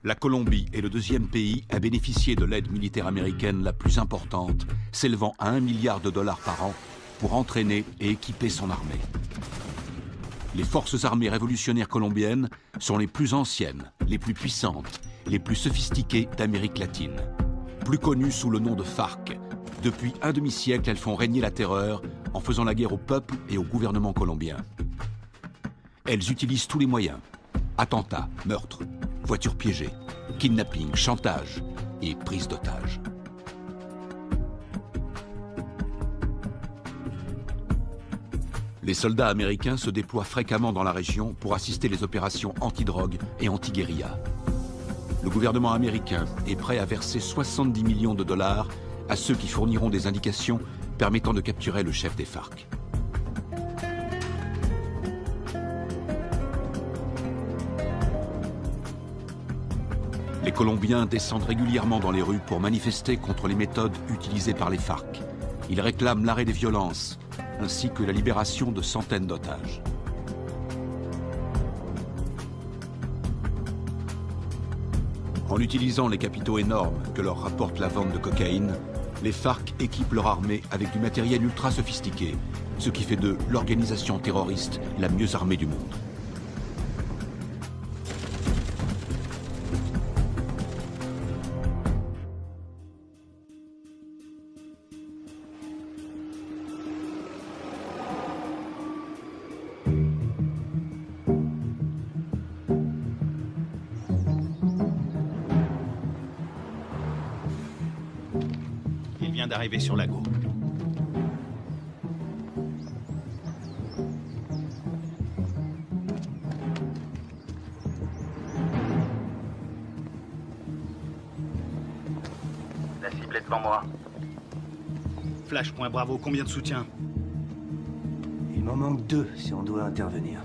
La Colombie est le deuxième pays à bénéficier de l'aide militaire américaine la plus importante, s'élevant à 1 milliard de dollars par an pour entraîner et équiper son armée. Les forces armées révolutionnaires colombiennes sont les plus anciennes, les plus puissantes, les plus sophistiquées d'Amérique latine. Plus connues sous le nom de FARC, depuis un demi-siècle, elles font régner la terreur en faisant la guerre au peuple et au gouvernement colombien. Elles utilisent tous les moyens. Attentats, meurtres, voitures piégées, kidnapping, chantage et prise d'otages. Les soldats américains se déploient fréquemment dans la région pour assister les opérations anti-drogue et anti-guérilla. Le gouvernement américain est prêt à verser 70 millions de dollars à ceux qui fourniront des indications permettant de capturer le chef des FARC. Les Colombiens descendent régulièrement dans les rues pour manifester contre les méthodes utilisées par les FARC. Ils réclament l'arrêt des violences, ainsi que la libération de centaines d'otages. En utilisant les capitaux énormes que leur rapporte la vente de cocaïne, les FARC équipent leur armée avec du matériel ultra sophistiqué, ce qui fait d'eux l'organisation terroriste la mieux armée du monde. D'arriver sur Lago. La cible est devant moi. Flash, point Bravo, combien de soutien? Il m'en manque 2 si on doit intervenir.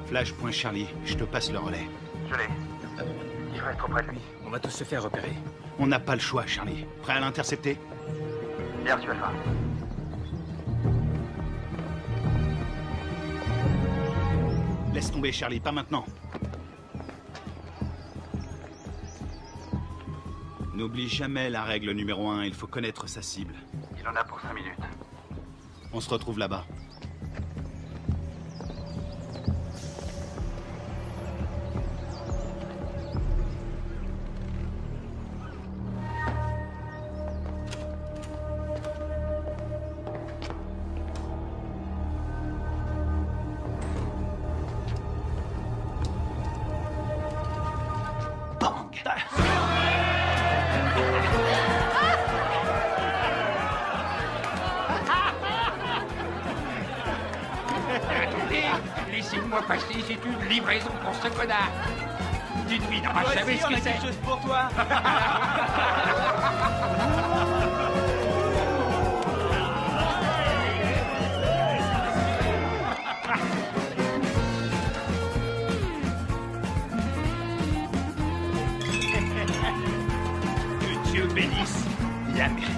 Flash, point Charlie, je te passe le relais. Je l'ai. Il faut être auprès de lui. On va tous se faire repérer. On n'a pas le choix, Charlie. Prêt à l'intercepter? Bien reçu, Alpha. Laisse tomber, Charlie, pas maintenant. N'oublie jamais la règle numéro 1, il faut connaître sa cible. Il en a pour 5 minutes. On se retrouve là-bas. Laissez-moi passer, c'est une livraison pour ce connard. Dites-lui, n'aura jamais ce que c'est. Quelque chose pour toi. Que Dieu bénisse l'Amérique.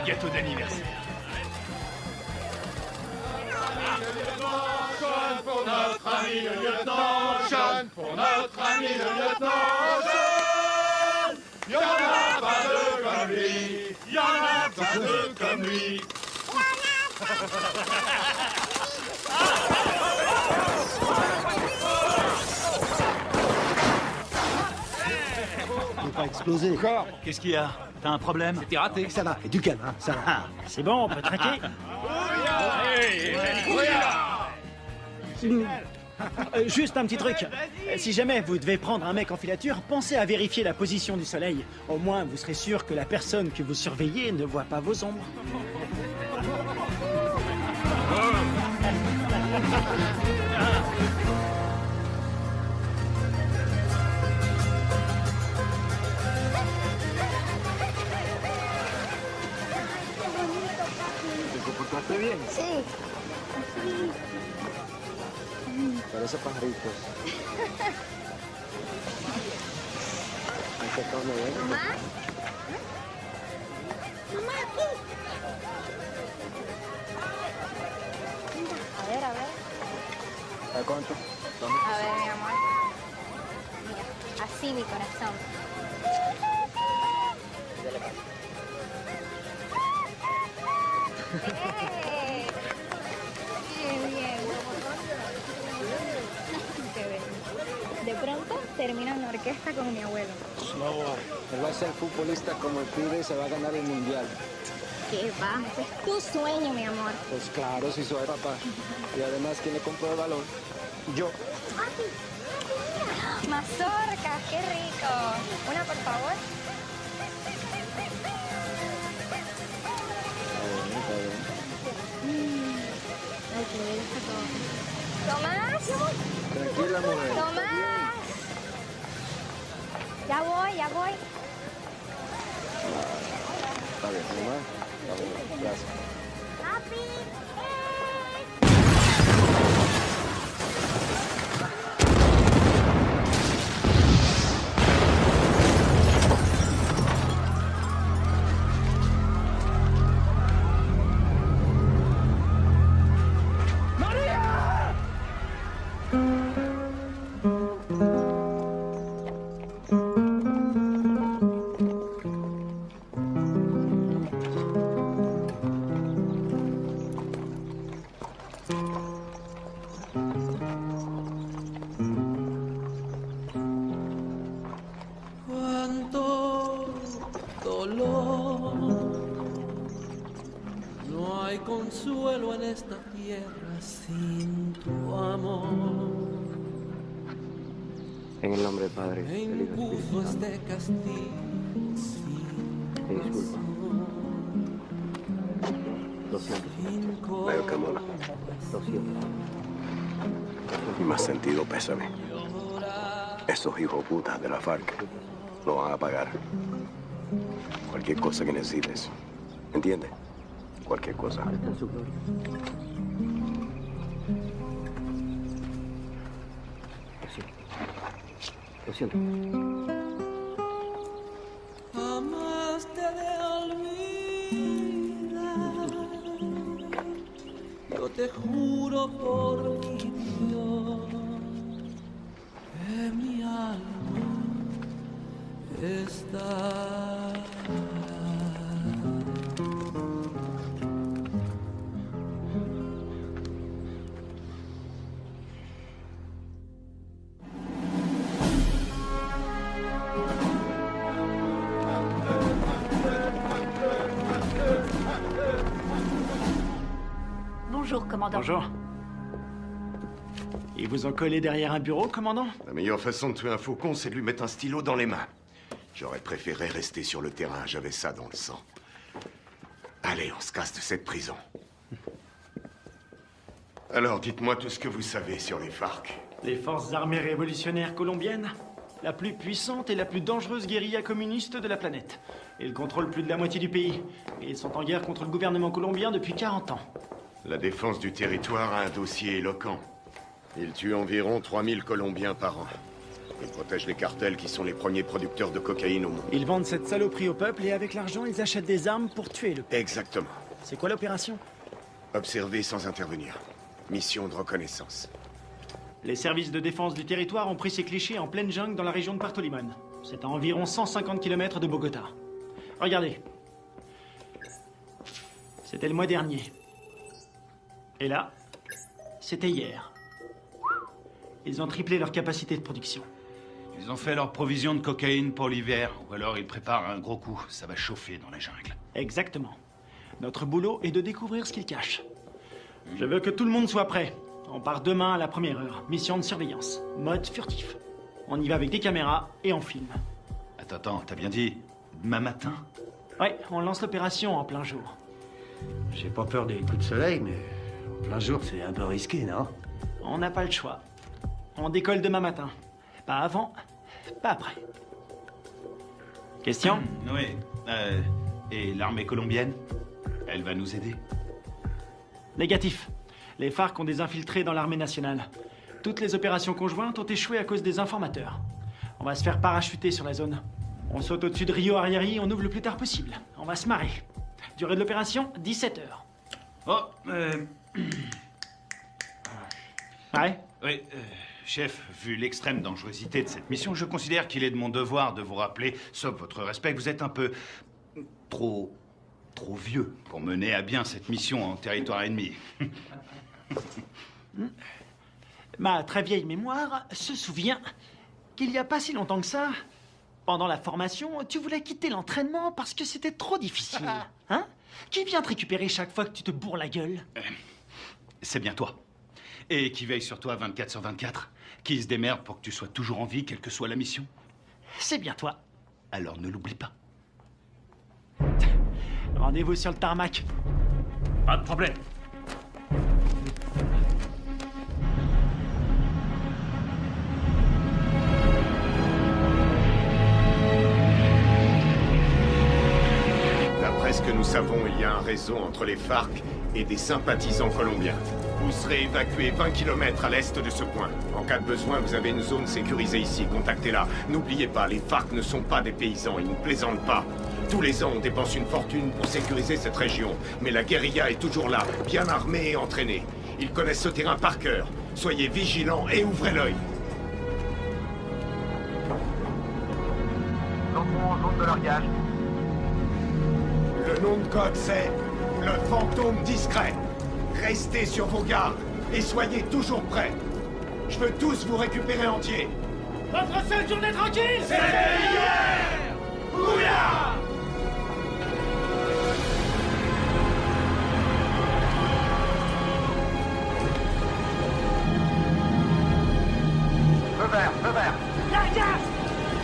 Gâteau d'anniversaire. Jeune pour notre ami le lieutenant, jeune pour notre ami le lieutenant, jeune. Y'en a pas deux comme lui, y'en a pas deux comme lui. Faut pas exploser. Encore? Qu'est-ce qu'il y a? T'as un problème? C'était raté. Ça va, et du calme, hein, ça va. C'est bon, on peut traquer. Juste un petit truc. Si jamais vous devez prendre un mec en filature, pensez à vérifier la position du soleil. Au moins, vous serez sûr que la personne que vous surveillez ne voit pas vos ombres. Sí. Parece pajaritos. ¿Mamá? Mamá, aquí. Mira, a ver, a ver. ¿A cuánto? A ver, mi amor. Mira, así mi corazón. ¡Eh! Bien, bien. Qué bien. De pronto termino en la orquesta con mi abuelo. No, él va a ser futbolista como el pibe y se va a ganar el mundial. ¿Qué va? Ese es tu sueño, mi amor. Pues claro, si soy papá. Y además, ¿quién le compró el balón? Yo. Mazorcas, qué rico. Una, por favor. Ay, qué bien está todo. ¿Tomás? Tranquila, mujer. ¡Tomás! Ya voy, ya voy. Está bien, mamá. Está bien, gracias. ¡Papi! Cuánto dolor, no hay consuelo en esta tierra sin tu amor. En el nombre del Padre, Me del Hijo y del impuso Espíritu Santo. este castigo sin Me disculpa. Lo siento. Veo que mola. Lo siento. Y más sentido pésame. Esos hijos putas de la FARC lo van a pagar. Cualquier cosa que necesites. ¿Entiendes? Cualquier cosa. Está en su gloria. Lo siento. jamás te de olvidar. Yo te juro por mi Dios que mi alma está. Bonjour, commandant. Bonjour. Ils vous ont collé derrière un bureau, commandant? La meilleure façon de tuer un faucon, c'est de lui mettre un stylo dans les mains. J'aurais préféré rester sur le terrain, j'avais ça dans le sang. Allez, on se casse de cette prison. Alors, dites-moi tout ce que vous savez sur les FARC. Les forces armées révolutionnaires colombiennes, la plus puissante et la plus dangereuse guérilla communiste de la planète. Ils contrôlent plus de la moitié du pays. Et ils sont en guerre contre le gouvernement colombien depuis 40 ans. La défense du territoire a un dossier éloquent. Ils tuent environ 3000 Colombiens par an. Ils protègent les cartels qui sont les premiers producteurs de cocaïne au monde. Ils vendent cette saloperie au peuple et avec l'argent, ils achètent des armes pour tuer le peuple. Exactement. C'est quoi l'opération? Observer sans intervenir. Mission de reconnaissance. Les services de défense du territoire ont pris ces clichés en pleine jungle dans la région de Puerto Limón. C'est à environ 150 km de Bogota. Regardez. C'était le mois dernier. Et là, c'était hier. Ils ont triplé leur capacité de production. Ils ont fait leur provision de cocaïne pour l'hiver, ou alors ils préparent un gros coup. Ça va chauffer dans la jungle. Exactement. Notre boulot est de découvrir ce qu'ils cachent. Je veux que tout le monde soit prêt. On part demain à la première heure. Mission de surveillance. Mode furtif. On y va avec des caméras et on filme. Attends, t'as bien dit demain matin? Ouais, on lance l'opération en plein jour. J'ai pas peur des coups de soleil, mais en plein jour, c'est un peu risqué, non? On n'a pas le choix. On décolle demain matin. Pas avant, pas après. Question? Oui. Et l'armée colombienne? Elle va nous aider? Négatif. Les FARC ont des infiltrés dans l'armée nationale. Toutes les opérations conjointes ont échoué à cause des informateurs. On va se faire parachuter sur la zone. On saute au-dessus de Rio Arrieri, on ouvre le plus tard possible. On va se marrer. Durée de l'opération, 17 heures. Oh, Ouais? Oui, chef, vu l'extrême dangerosité de cette mission, je considère qu'il est de mon devoir de vous rappeler, sauf votre respect, que vous êtes un peu trop vieux pour mener à bien cette mission en territoire ennemi. Ma très vieille mémoire se souvient qu'il n'y a pas si longtemps que ça, pendant la formation, tu voulais quitter l'entraînement parce que c'était trop difficile. Hein? Qui vient te récupérer chaque fois que tu te bourres la gueule? C'est bien toi. Et qui veille sur toi 24/24. Qui se démerde pour que tu sois toujours en vie, quelle que soit la mission. C'est bien toi. Alors ne l'oublie pas. Rendez-vous sur le tarmac. Pas de problème. D'après ce que nous savons, il y a un réseau entre les FARC et des sympathisants colombiens. Vous serez évacué 20 km à l'est de ce point. En cas de besoin, vous avez une zone sécurisée ici. Contactez-la. N'oubliez pas, les FARC ne sont pas des paysans. Ils ne plaisantent pas. Tous les ans, on dépense une fortune pour sécuriser cette région. Mais la guérilla est toujours là, bien armée et entraînée. Ils connaissent ce terrain par cœur. Soyez vigilants et ouvrez l'œil. Entrons en zone de largage. Le nom de code, c'est le fantôme discret. Restez sur vos gardes et soyez toujours prêts. Je veux tous vous récupérer entiers. Votre seule journée tranquille, c'était hier! Ouya! Feu vert, feu vert. Largage!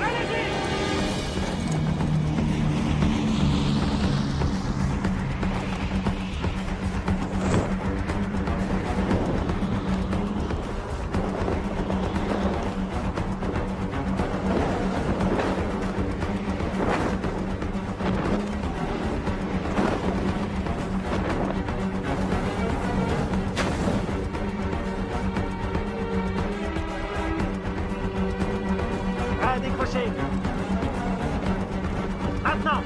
Allez-y! À décrocher. Maintenant.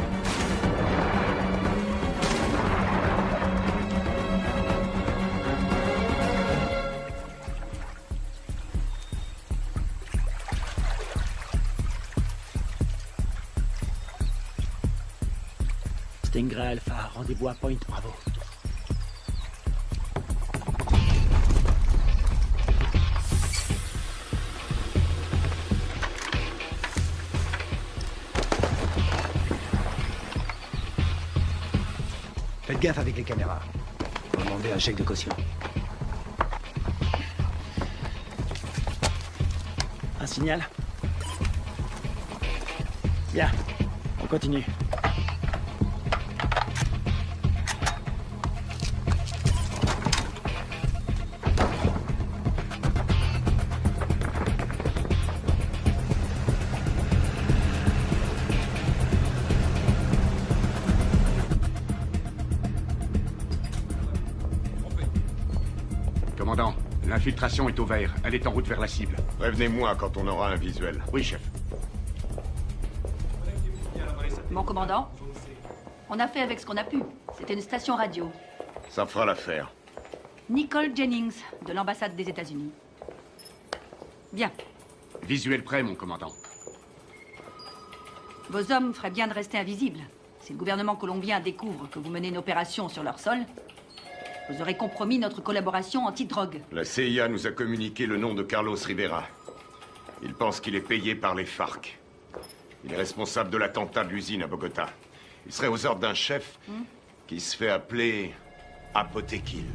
Stingray Alpha, rendez-vous à Point Bravo. Faites gaffe avec les caméras. Faut demander un chèque de caution. Un signal? Bien, on continue. Commandant, l'infiltration est au vert. Elle est en route vers la cible. Prévenez-moi quand on aura un visuel. Oui, chef. Mon commandant, on a fait avec ce qu'on a pu. C'était une station radio. Ça fera l'affaire. Nicole Jennings, de l'ambassade des États-Unis. Bien. Visuel prêt, mon commandant. Vos hommes feraient bien de rester invisibles. Si le gouvernement colombien découvre que vous menez une opération sur leur sol, Vous aurez compromis notre collaboration anti-drogue. La CIA nous a communiqué le nom de Carlos Rivera. Il pense qu'il est payé par les FARC. Il est responsable de l'attentat de l'usine à Bogota. Il serait aux ordres d'un chef qui se fait appeler Apotekil.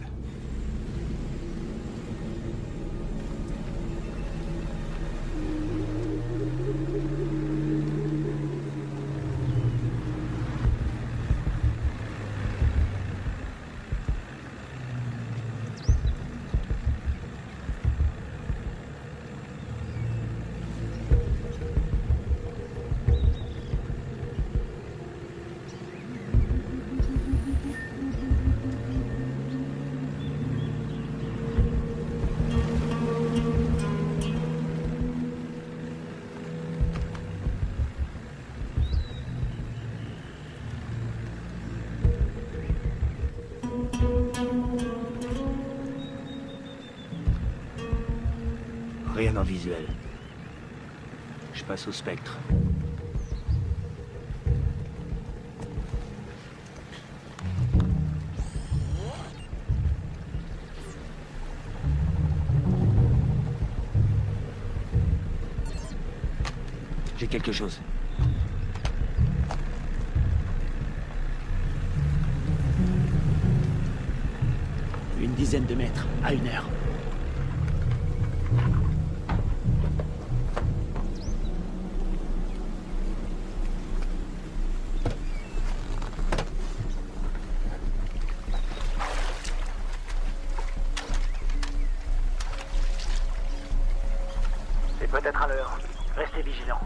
Rien en visuel. Je passe au spectre. J'ai quelque chose. Une dizaine de mètres, à 1 heure. C'est peut-être à l'heure. Restez vigilants.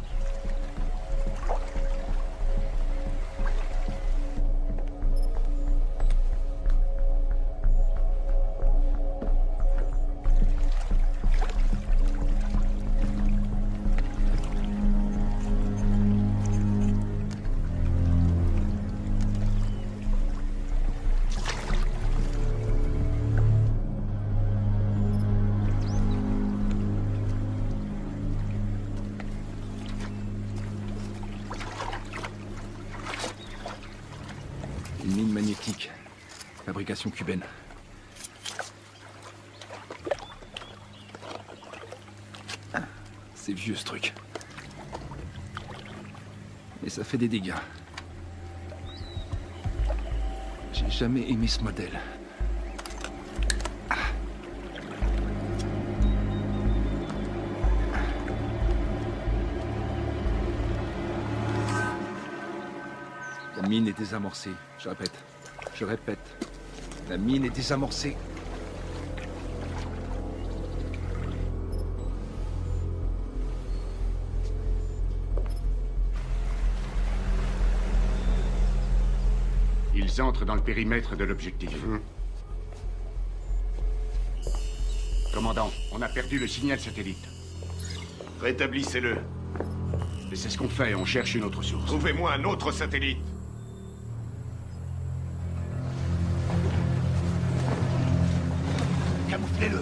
Une mine magnétique. Fabrication cubaine. Ah, c'est vieux ce truc. Et ça fait des dégâts. J'ai jamais aimé ce modèle. La mine est désamorcée. Je répète. La mine est désamorcée. Ils entrent dans le périmètre de l'objectif. Commandant, on a perdu le signal satellite. Rétablissez-le. Et c'est ce qu'on fait, on cherche une autre source. Trouvez-moi un autre satellite. Camouflez-le.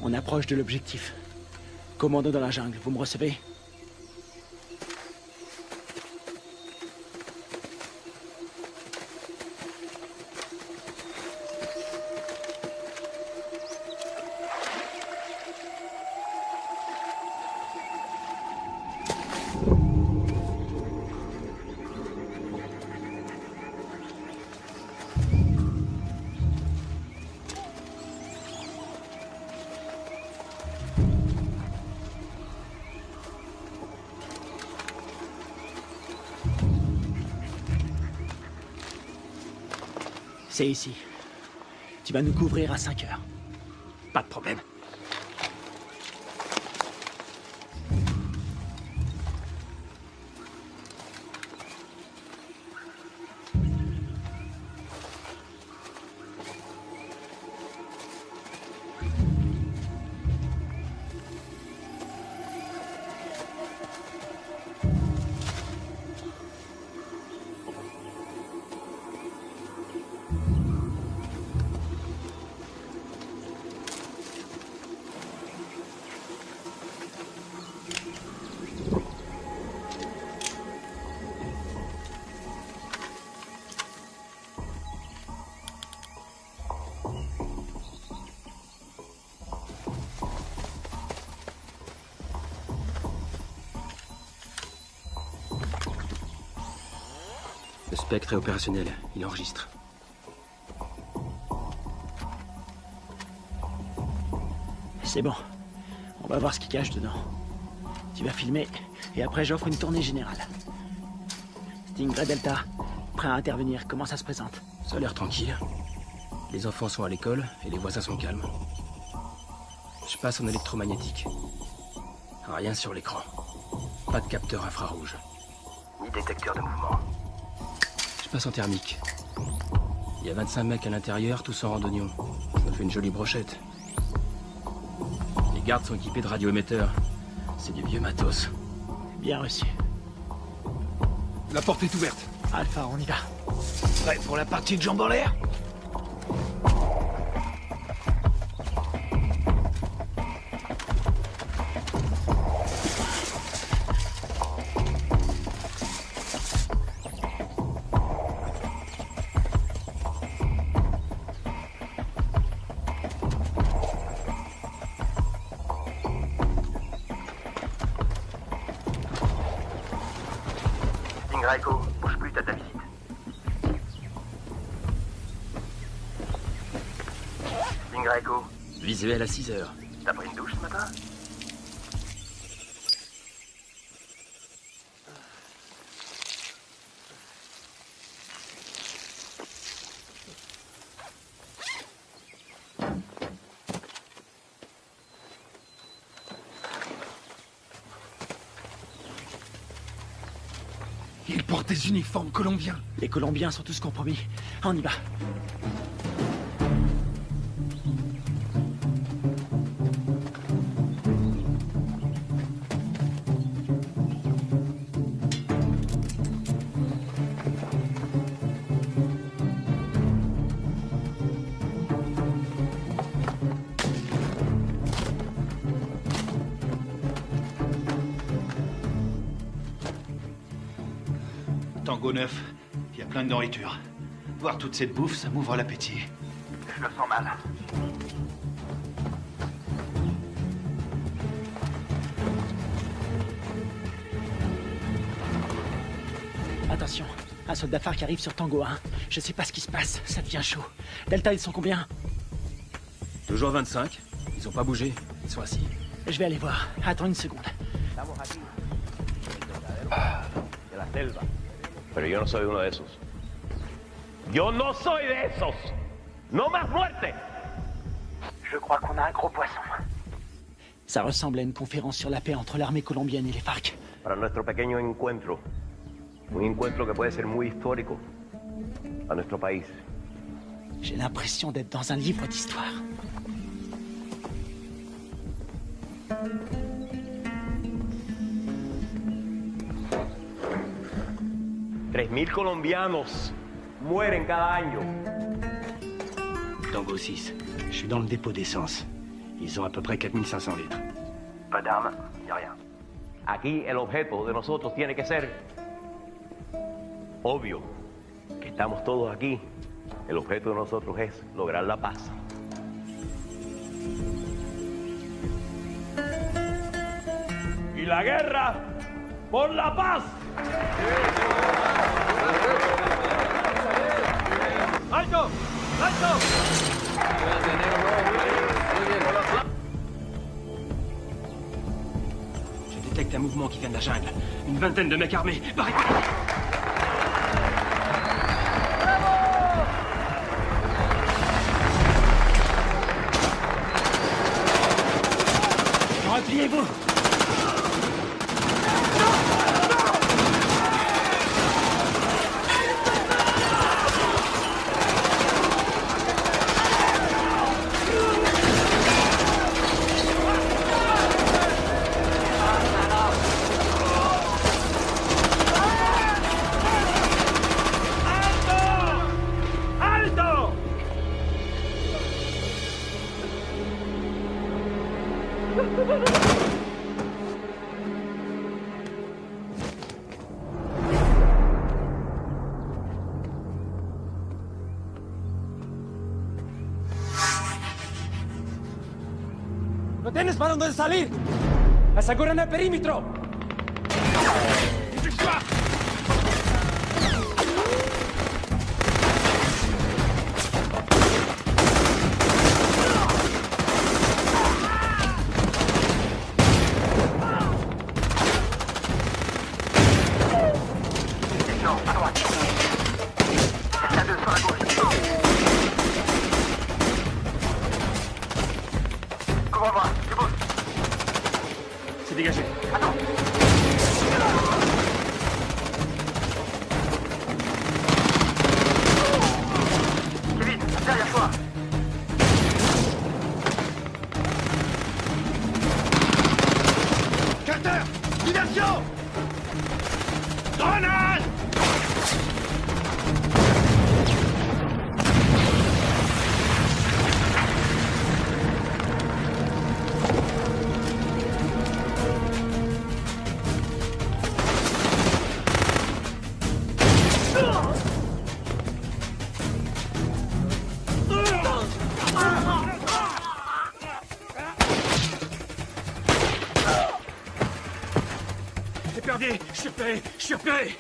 On approche de l'objectif. Commando dans la jungle, vous me recevez? C'est ici. Tu vas nous couvrir à 5 heures. Pas de problème. spectre est opérationnel. Il enregistre. C'est bon. On va voir ce qu'il cache dedans. Tu vas filmer, et après j'offre une tournée générale. Stingray Delta, prêt à intervenir. Comment ça se présente? Ça a l'air tranquille. Les enfants sont à l'école, et les voisins sont calmes. Je passe en électromagnétique. Rien sur l'écran. Pas de capteur infrarouge. Ni détecteur de mouvement. Je passe en thermique. Il y a 25 mecs à l'intérieur, tous en randonnion. Ça fait une jolie brochette. Les gardes sont équipés de radioémetteurs. C'est du vieux matos. Bien reçu. La porte est ouverte. Alpha, on y va. Prêt pour la partie de jambes en l'air? Echo, bouge plus, t'as ta visite. Echo. Visuel à 6 heures. T'as pris une douche ce matin? Ils portent des uniformes colombiens. Les Colombiens sont tous compromis. On y va. Tango 9, il y a plein de nourriture. Voir toute cette bouffe, ça m'ouvre l'appétit. Je le sens mal. Attention, un soldat phare qui arrive sur Tango 1. Je sais pas ce qui se passe, ça devient chaud. Delta, ils sont combien? Toujours 25. Ils ont pas bougé. Ils sont assis. Je vais aller voir. Attends une seconde. De la selva. Pero yo no soy uno de esos. Yo no soy de esos. No más muerte. Je crois qu'on a un gros poisson. Ça ressemble à une conférence sur la paix entre l'armée colombienne et les FARC. Para nuestro pequeño encuentro. Un encuentro que puede ser muy histórico a nuestro país. J'ai l'impression d'être dans un livre d'histoire. $3,000 colombianos mueren cada año. Tango 6, je suis dans le dépôt d'essence. Ils ont à peu près 4500 litres. Pas d'armes, y a rien. Aquí el objeto de nosotros tiene que ser obvio. Que estamos todos aquí. El objeto de nosotros es lograr la paz. Y la guerra por la paz. ¡Alto! ¡Alto! Je détecte un mouvement qui vient de la jungle. Une vingtaine de mecs armés. Barricade! Repliez-vous! ¡No tienes para dónde salir! ¡Aseguren el perímetro! devant moi. Tu bouges. C'est dégagé. Attends. Kevin, derrière toi. Carter! Diversion! Grenade! Je suis repéré.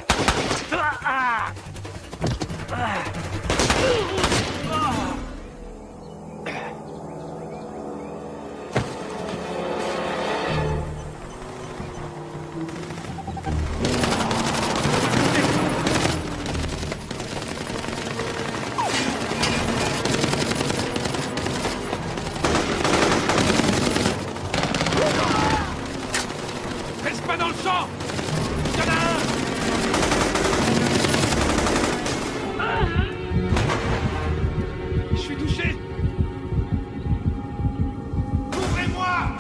Reste pas dans le champ. Je suis touché. Ouvrez-moi.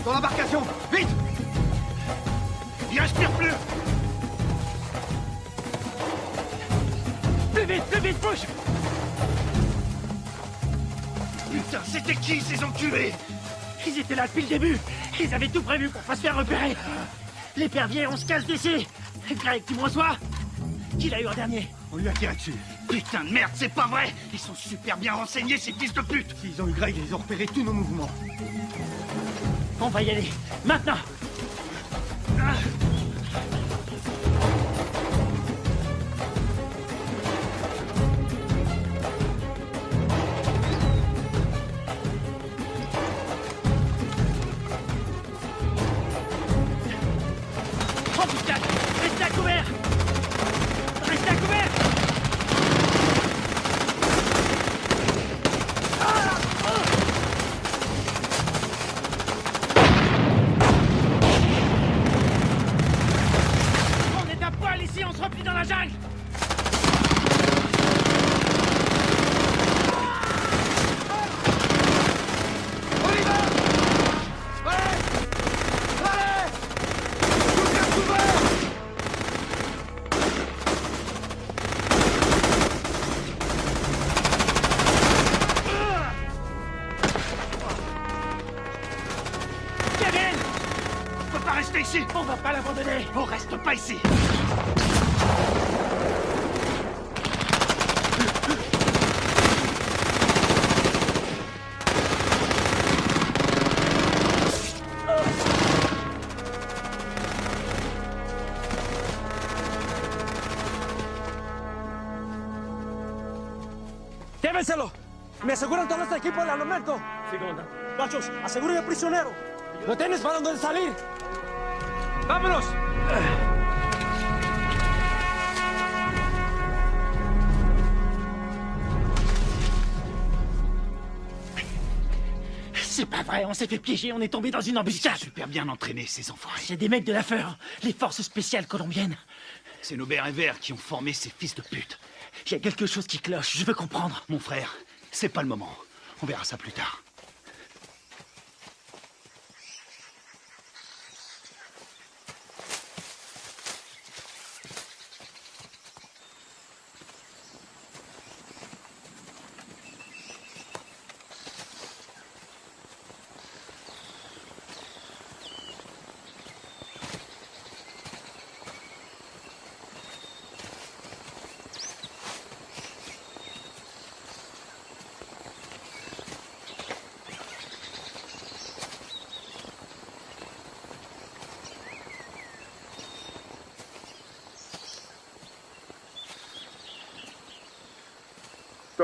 Dans l'embarcation. Vite. Il respire plus. Plus vite, bouge. Putain, c'était qui ces enculés? Ils étaient là depuis le début. Ils avaient tout prévu pour pas se faire repérer. L'épervier, on se casse d'ici. Greg, tu me reçois? Qui l'a eu en dernier? On lui a tiré dessus. Putain de merde, c'est pas vrai. Ils sont super bien renseignés, ces fils de pute. S'ils ont eu Greg, ils ont repéré tous nos mouvements. On va y aller. Maintenant. Oh putain! Restez à couvert! Restez à couvert! On est à poil ici, on se replie dans la jungle! Ici. On va pas l'abandonner. On reste pas ici. ¡Llévenselo! ¡Me aseguran todo este equipo al armamento! Sí, comandante. Gachos, aseguren al prisionero. ¡Lo tienes para donde salir! ¡Vámonos! C'est pas vrai, on s'est fait piéger, on est tombé dans une embuscade. Super bien entraînés, ces enfoirés. C'est des mecs de la FEUR, les forces spéciales colombiennes. C'est nos bérets verts qui ont formé ces fils de pute. Il y a quelque chose qui cloche, je veux comprendre. Mon frère, c'est pas le moment. On verra ça plus tard.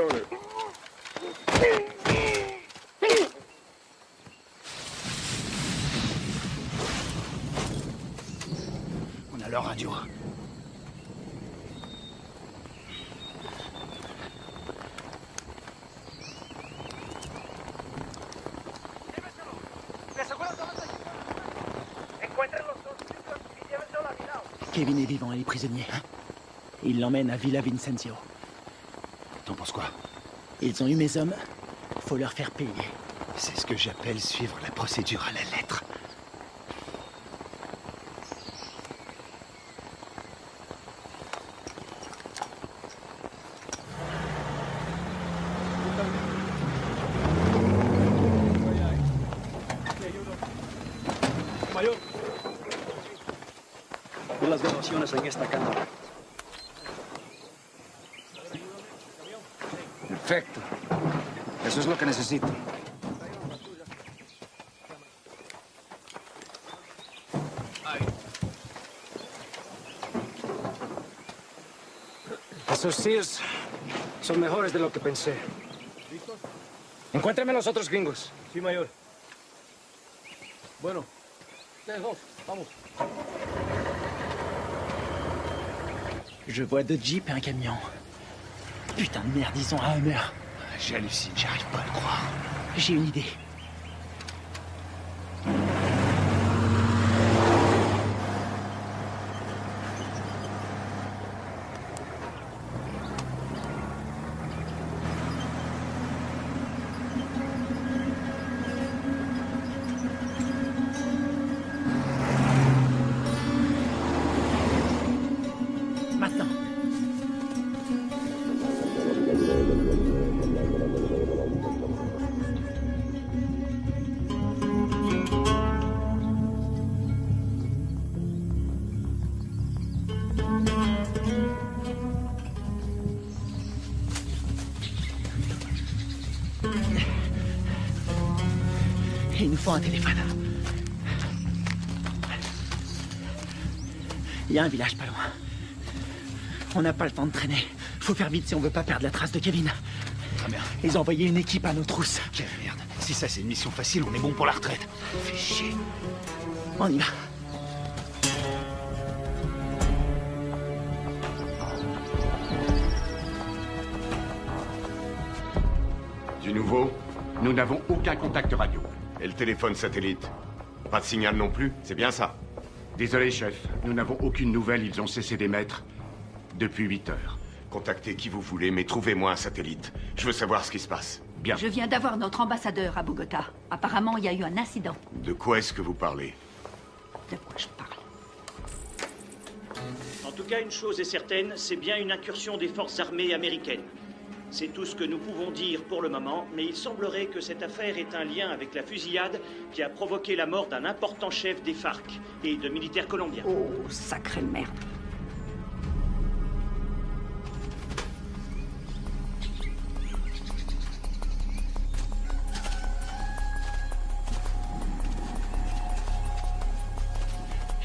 Tony. On a leur radio. Kevin est vivant, il est prisonnier. Il l'emmène à Villa Vincenzio. T'en penses quoi? Ils ont eu mes hommes. Faut leur faire payer. C'est ce que j'appelle suivre la procédure à la lettre. Mayor. Vi las grabaciones en esta cámara. Perfecto. Eso es lo que necesito. Esos tíos son mejores de lo que pensé. Encuéntrame los otros gringos. Sí, mayor. Bueno, ustedes dos, vamos. Je vois deux jeeps et un camion. Putain de merde, ils ont un Hummer. J'hallucine, j'arrive pas à le croire. J'ai une idée. Maintenant. Il nous faut un téléphone. Il y a un village pas loin. On n'a pas le temps de traîner. Faut faire vite si on veut pas perdre la trace de Kevin. Très bien. Ils ont envoyé une équipe à nos trousses. Quelle merde. Si ça c'est une mission facile, on est bon pour la retraite. Fais chier. On y va. Du nouveau? Nous n'avons aucun contact radio. Et le téléphone satellite? Pas de signal non plus, c'est bien ça? Désolé, chef. Nous n'avons aucune nouvelle. Ils ont cessé d'émettre depuis 8 heures. Contactez qui vous voulez, mais trouvez-moi un satellite. Je veux savoir ce qui se passe. Bien. Je viens d'avoir notre ambassadeur à Bogota. Apparemment, il y a eu un incident. De quoi est-ce que vous parlez? De quoi je parle? En tout cas, une chose est certaine, c'est bien une incursion des forces armées américaines. C'est tout ce que nous pouvons dire pour le moment, mais il semblerait que cette affaire ait un lien avec la fusillade qui a provoqué la mort d'un important chef des FARC et de militaires colombiens. Oh, sacrée merde.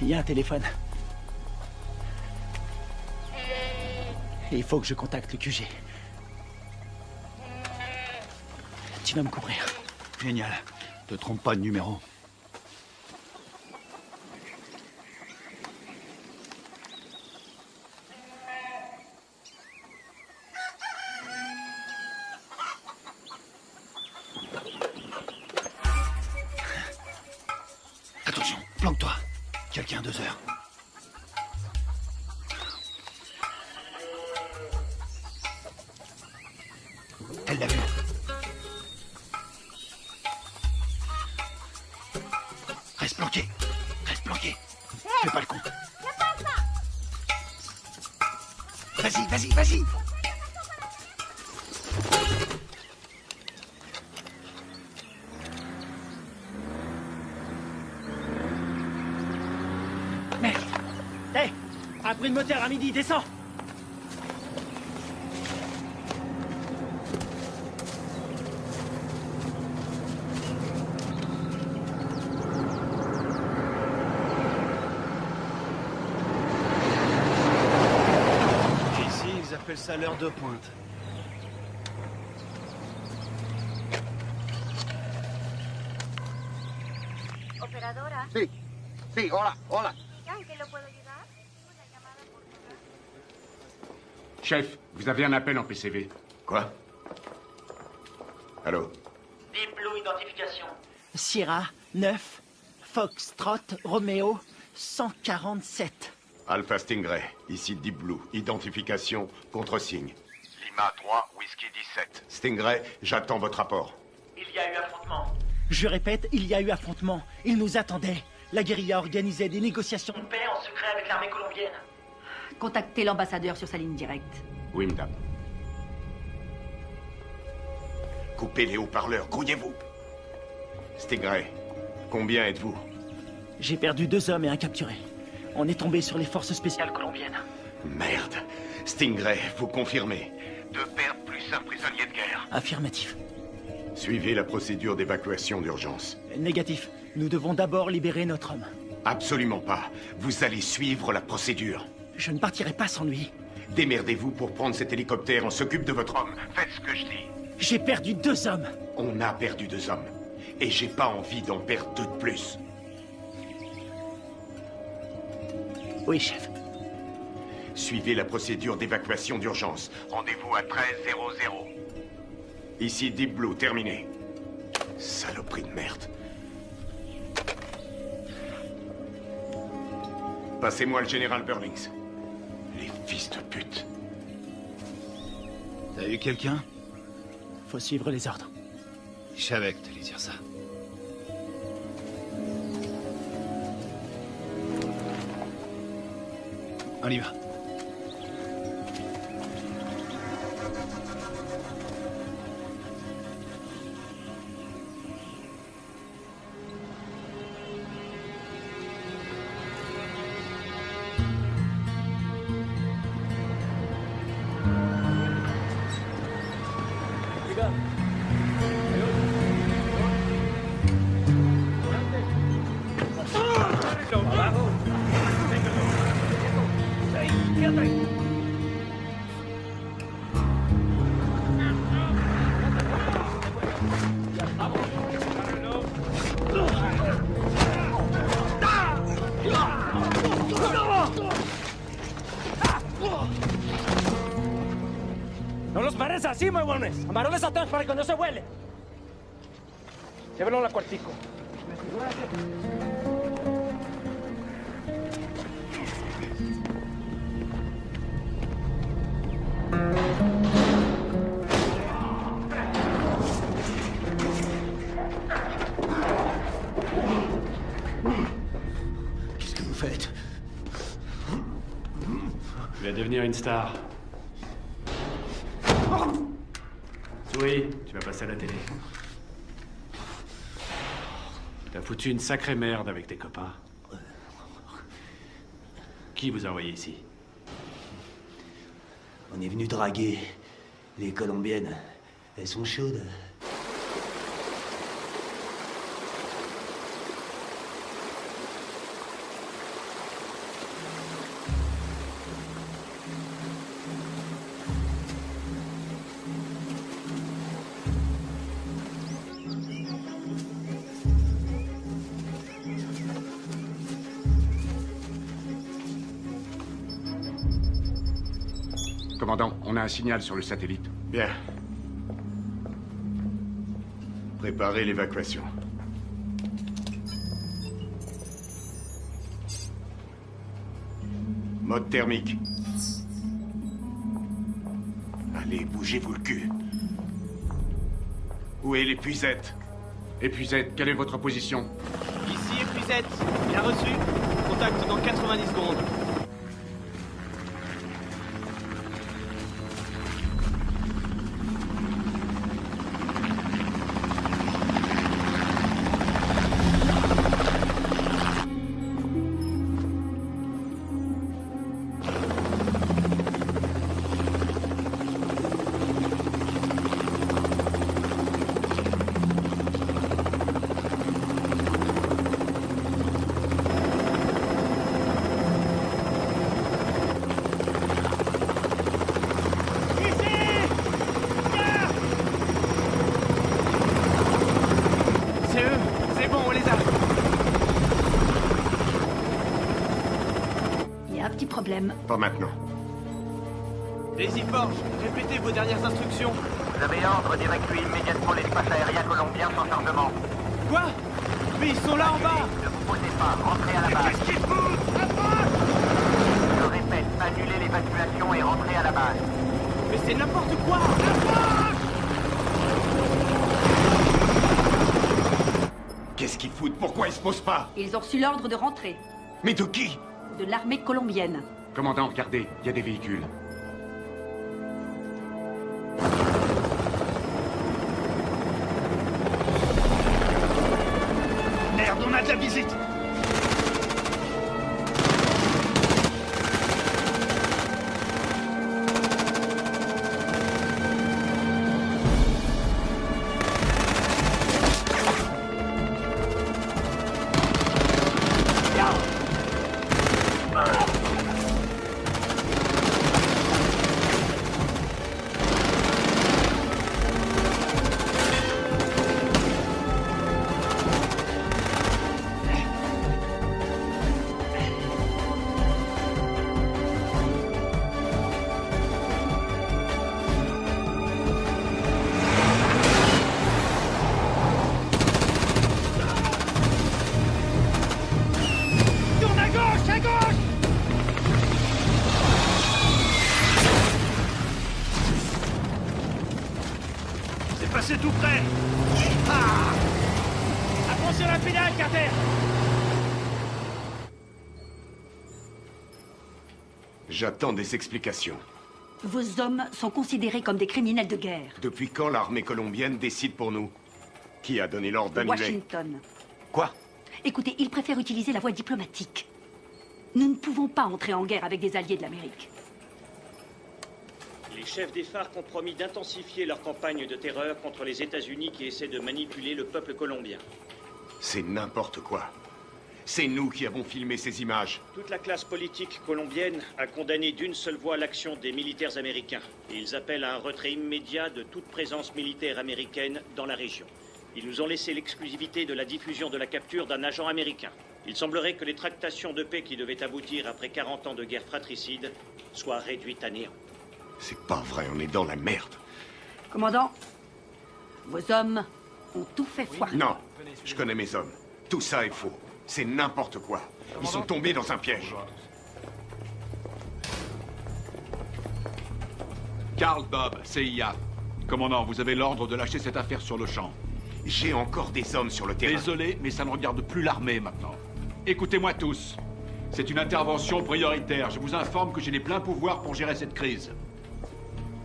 Il y a un téléphone. Il faut que je contacte le QG. Tu vas me couvrir. Génial. Te trompe pas de numéro. Attention, planque-toi. Quelqu'un à 2 heures. Elle l'a vu. Reste planqué. Reste planqué. Fais pas le con. Vas-y, vas-y, vas-y. Merde. Hé, un bruit de moteur à midi, descends. Ici, ils appellent ça l'heure de pointe. Sí. Sí, hola, hola. ¿En qué lo puedo ayudar? Chef, vous avez un appel en PCV. Quoi? Allô? Deep Blue Identification. Sierra 9, Foxtrot, Romeo 147. Alpha Stingray, ici Deep Blue. Identification, contre-signe. Lima 3, Whisky 17. Stingray, j'attends votre rapport. Il y a eu affrontement. Je répète, il y a eu affrontement. Ils nous attendaient. La guérilla organisait des négociations de paix En secret avec l'armée colombienne. Contactez l'ambassadeur sur sa ligne directe. Oui, madame. Coupez les haut-parleurs, grouillez-vous. Stingray, combien êtes-vous? J'ai perdu 2 hommes et un capturé. On est tombé sur les forces spéciales colombiennes. Merde. Stingray, vous confirmez? 2 pertes plus un prisonnier de guerre. Affirmatif. Suivez la procédure d'évacuation d'urgence. Négatif. Nous devons d'abord libérer notre homme. Absolument pas. Vous allez suivre la procédure. Je ne partirai pas sans lui. Démerdez-vous pour prendre cet hélicoptère. On s'occupe de votre homme. Faites ce que je dis. J'ai perdu 2 hommes. On a perdu 2 hommes. Et j'ai pas envie d'en perdre 2 de plus. Oui, chef. Suivez la procédure d'évacuation d'urgence. Rendez-vous à 13:00. Ici Deep Blue, terminé. Saloperie de merde. Passez-moi le général Burlings. Les fils de pute. T'as eu quelqu'un? Faut suivre les ordres. Je savais que t'allais dire ça. On y va. ¡No los pares así, huevones! ¡Amarones atrás para que no se huele! Llévenlo al cuartico. Qu'est-ce que vous faites? Tu vas devenir une star. Oui, tu vas passer à la télé. T'as foutu une sacrée merde avec tes copains. Qui vous a envoyé ici? On est venu draguer les Colombiennes. Elles sont chaudes. Commandant, on a un signal sur le satellite. Bien. Préparez l'évacuation. Mode thermique. Allez, bougez-vous le cul. Où est l'épuisette? Épuisette, quelle est votre position? Ici, épuisette. Bien reçu. Contact dans 90 secondes. petit problème. Pas maintenant. Daisy Forge, répétez vos dernières instructions. Vous avez ordre d'évacuer immédiatement l'espace aérien colombien sans chargement. Quoi? Mais ils sont là en bas! Ne vous posez pas, rentrez à la base. Qu'est-ce qu'ils foutent? Je répète, annulez l'évacuation et rentrez à la base. Mais c'est n'importe quoi! Qu'est-ce qu'ils foutent? Pourquoi ils se posent pas? Ils ont reçu l'ordre de rentrer. Mais de qui? De l'armée colombienne. Commandant, regardez, il y a des véhicules. Merde, on a de la visite! C'est tout près. Ah! Attention à la pédale, Carter! J'attends des explications. Vos hommes sont considérés comme des criminels de guerre. Depuis quand l'armée colombienne décide pour nous? Qui a donné l'ordre d'annuler? Washington. Quoi? Écoutez, ils préfèrent utiliser la voie diplomatique. Nous ne pouvons pas entrer en guerre avec des alliés de l'Amérique. Les chefs des FARC ont promis d'intensifier leur campagne de terreur contre les États-Unis qui essaient de manipuler le peuple colombien. C'est n'importe quoi. C'est nous qui avons filmé ces images. Toute la classe politique colombienne a condamné d'une seule voix l'action des militaires américains. Et ils appellent à un retrait immédiat de toute présence militaire américaine dans la région. Ils nous ont laissé l'exclusivité de la diffusion de la capture d'un agent américain. Il semblerait que les tractations de paix qui devaient aboutir après 40 ans de guerre fratricide soient réduites à néant. C'est pas vrai, on est dans la merde. Commandant, vos hommes ont tout fait foirer. Non, je connais mes hommes. Tout ça est faux. C'est n'importe quoi. Ils sont tombés dans un piège. Karl Bob, CIA. Commandant, vous avez l'ordre de lâcher cette affaire sur le champ. J'ai encore des hommes sur le terrain. Désolé, mais ça ne regarde plus l'armée maintenant. Écoutez-moi tous. C'est une intervention prioritaire. Je vous informe que j'ai les pleins pouvoirs pour gérer cette crise.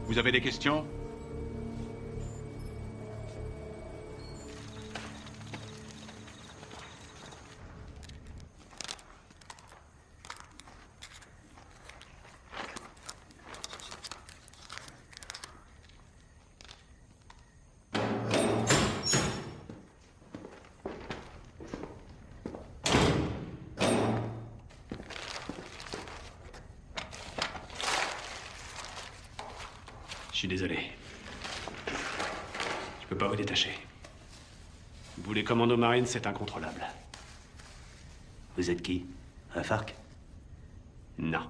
Vous avez des questions? Je suis désolé. Je peux pas vous détacher. Vous, les commandos marines, c'est incontrôlable. Vous êtes qui? Un FARC? Non.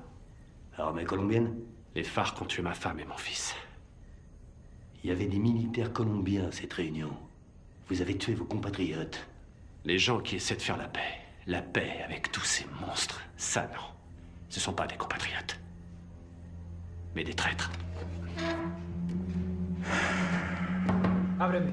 Armée colombienne? Les FARC ont tué ma femme et mon fils. Il y avait des militaires colombiens à cette réunion. Vous avez tué vos compatriotes. Les gens qui essaient de faire la paix avec tous ces monstres, ça non. Ce sont pas des compatriotes. Mais des traîtres. Ábreme.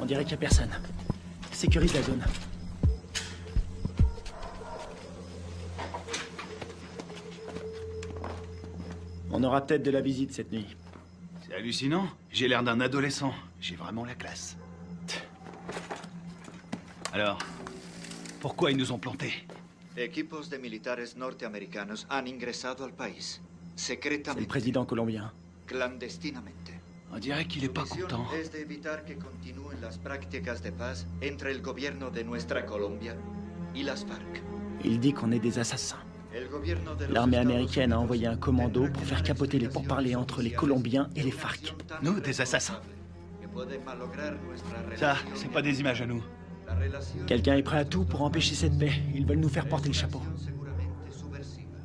On dirait qu'il n'y a personne. Sécurise la zone. On aura peut-être de la visite cette nuit. C'est hallucinant. J'ai l'air d'un adolescent. J'ai vraiment la classe. Alors, pourquoi ils nous ont plantés? Equipos de militares norteamericanos han ingresado al país, C'est secretamente, le président colombien. clandestinamente. On dirait qu'il est pas Su misión content. es de evitar que continúen las prácticas de paz entre el gobierno de nuestra Colombia y las FARC. Il dit qu'on est des assassins. El gobierno de los L'armée Estados américaine a envoyé un commando pour faire capoter les pourparlers entre les Colombiens et les FARC. Nous, des assassins. que pueden malograr nuestra Ça, relación. c'est pas des images à nous. La relación Quelqu'un est prêt à tout pour empêcher cette paix. Ils veulent nous faire porter le chapeau. seguramente subversiva.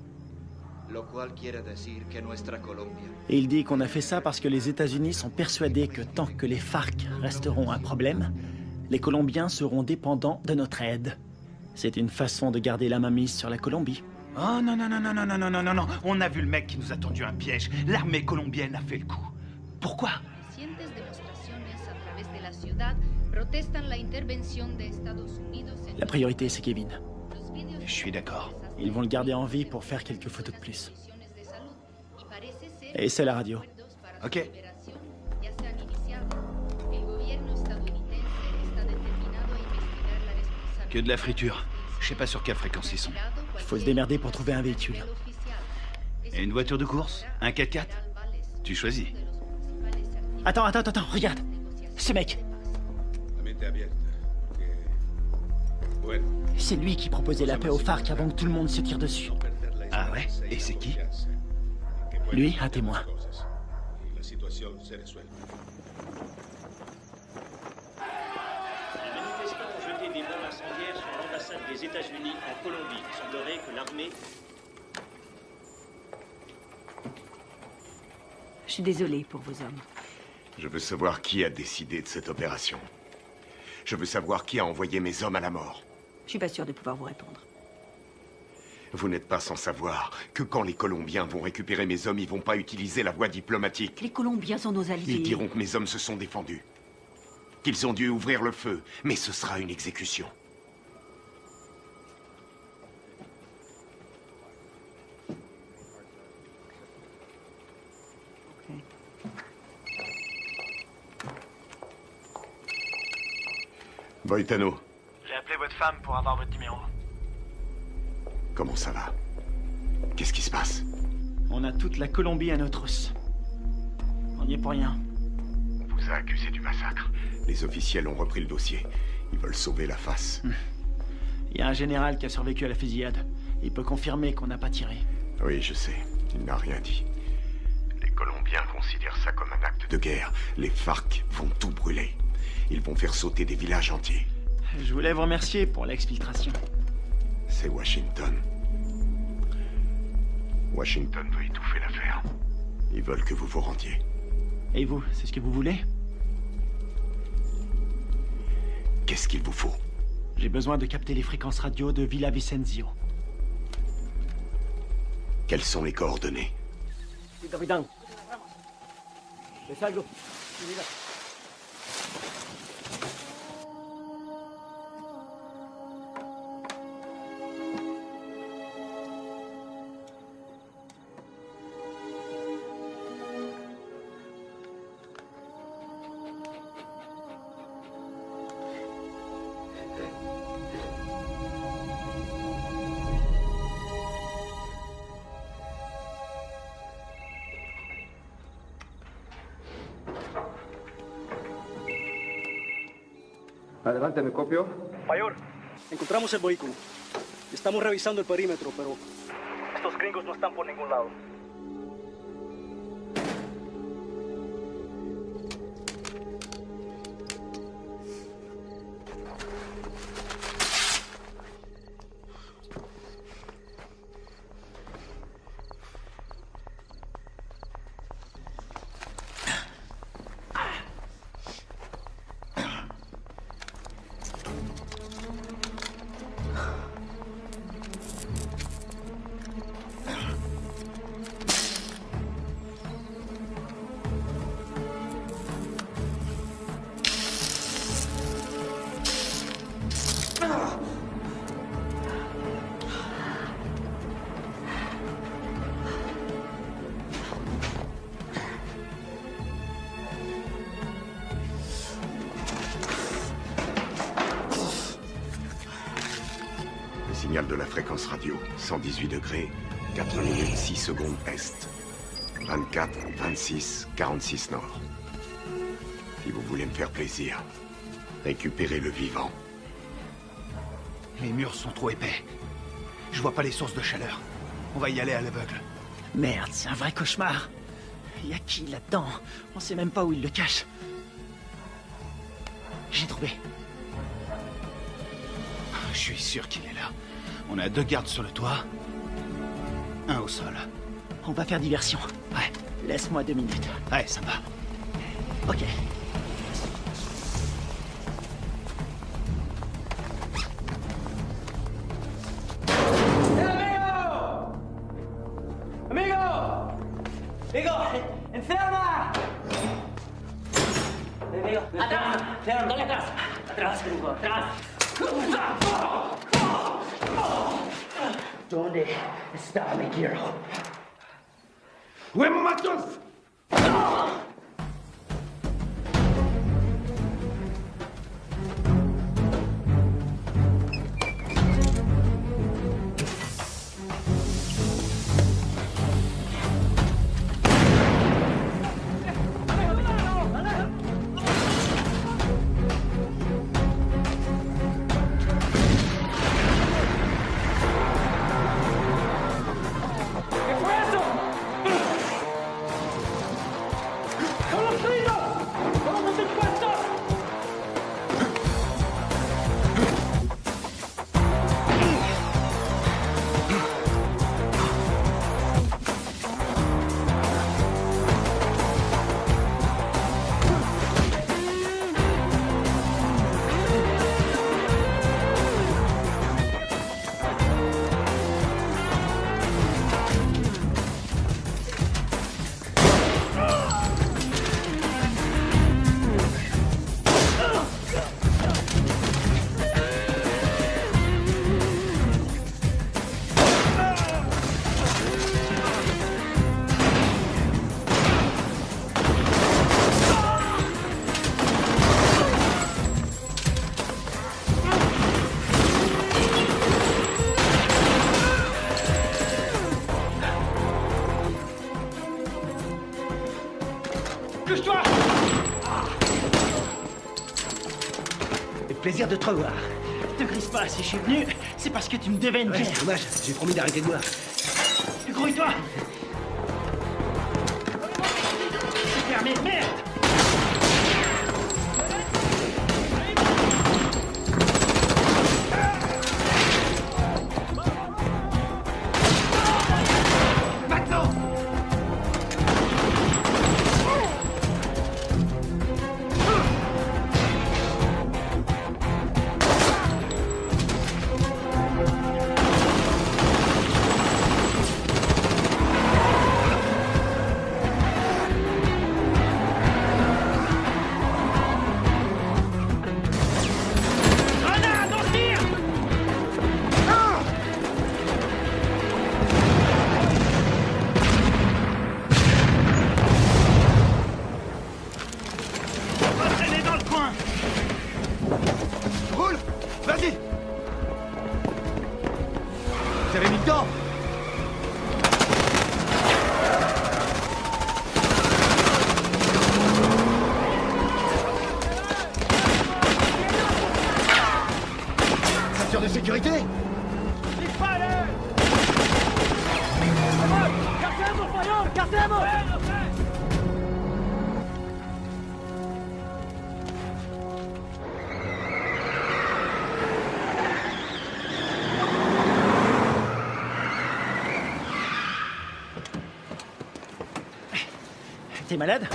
Lo cual quiere decir que nuestra Colombia Et il dit qu'on a fait ça parce que les États-Unis sont persuadés que tant que les FARC resteront un problème, les Colombiens seront dépendants de notre aide. C'est une façon de garder la main mise sur la Colombie. Oh non, non, non, non, non, non, non, non, non, non. On a vu le mec qui nous a tendu un piège. L'armée colombienne a fait le coup. Pourquoi? Recientes demostraciones a través de la ciudad protestan la intervención de Estados Unidos en La priorité, c'est Kevin. Je suis d'accord. Ils vont le garder en vie pour faire quelques photos de plus. de salud y parece ser Et c'est la radio. Ok. ya se han iniciado. El gobierno estadounidense está determinado a investigar la responsabilidad. Que de la friture. Je sais pas sur quelle fréquence ils sont. Il faut se démerder pour trouver un véhicule. Et une voiture de course? Un 4x4? Tu choisis. Attends, regarde. Ce mec, c'est lui qui proposait la paix aux FARC avant que tout le monde se tire dessus. Ah ouais? Et c'est qui? Lui, un témoin. La situación se resuelve. Les manifestants ont jeté des bombes incendiaires sur l'ambassade des États-Unis en Colombie. Il semblerait que l'armée... Je suis désolée pour vos hommes. Je veux savoir qui a décidé de cette opération. Je veux savoir qui a envoyé mes hommes à la mort. Je suis pas sûre de pouvoir vous répondre. Vous n'êtes pas sans savoir que quand les Colombiens vont récupérer mes hommes, ils vont pas utiliser la voie diplomatique. Les Colombiens sont nos alliés. Ils diront que mes hommes se sont défendus. Qu'ils ont dû ouvrir le feu, mais ce sera une exécution. Voitano, J'ai appelé votre femme pour avoir votre numéro. comment ça va? Qu'est-ce qui se passe? On a toute la Colombie à nos trousses. On n'y est pour rien. On vous a accusé du massacre. Les officiels ont repris le dossier. Ils veulent sauver la face. Il y a un général qui a survécu à la fusillade. Il peut confirmer qu'on n'a pas tiré. Oui, je sais. Il n'a rien dit. Les Colombiens considèrent ça comme un acte de guerre. Les FARC vont tout brûler. Ils vont faire sauter des villages entiers. Je voulais vous remercier pour l'exfiltration. C'est Washington. Washington veut étouffer l'affaire. Ils veulent que vous vous rendiez. Et vous, c'est ce que vous voulez? Qu'est-ce qu'il vous faut? J'ai besoin de capter les fréquences radio de Villa Vicenzio. Quelles sont les coordonnées? Sí, capitán. ¿Ves algo? Mira. Adelante, ¿me copio? Mayor, encontramos el vehículo. Estamos revisando el perímetro, pero estos gringos no están por ningún lado. signal de la fréquence radio. 118 degrés, 4 minutes 6 secondes est. 24, 26, 46 nord. Si vous voulez me faire plaisir, récupérez le vivant. Les murs sont trop épais. Je vois pas les sources de chaleur. On va y aller à l'aveugle. Merde, c'est un vrai cauchemar. Y a qui là-dedans? On sait même pas où il le cache. J'ai trouvé. Je suis sûr qu'il est là. On a 2 gardes sur le toit. 1 au sol. On va faire diversion. Ouais. Laisse-moi 2 minutes. Ouais, ça va. Ok. ¡Amigo! ¡Enferma! ¡Amigo! ¡Atrás! ¡Dale atrás! ¡Atrás, gringo! ¡Atrás! ¿Dónde está mi hero? ¡Huevos matos! Plaisir de te revoir. Te grise pas, si je suis venu, c'est parce que tu me devais une bière. C'est dommage, j'ai promis d'arrêter de boire. Grouille-toi. C'est fermé, merde. De sécurité. T'es malade?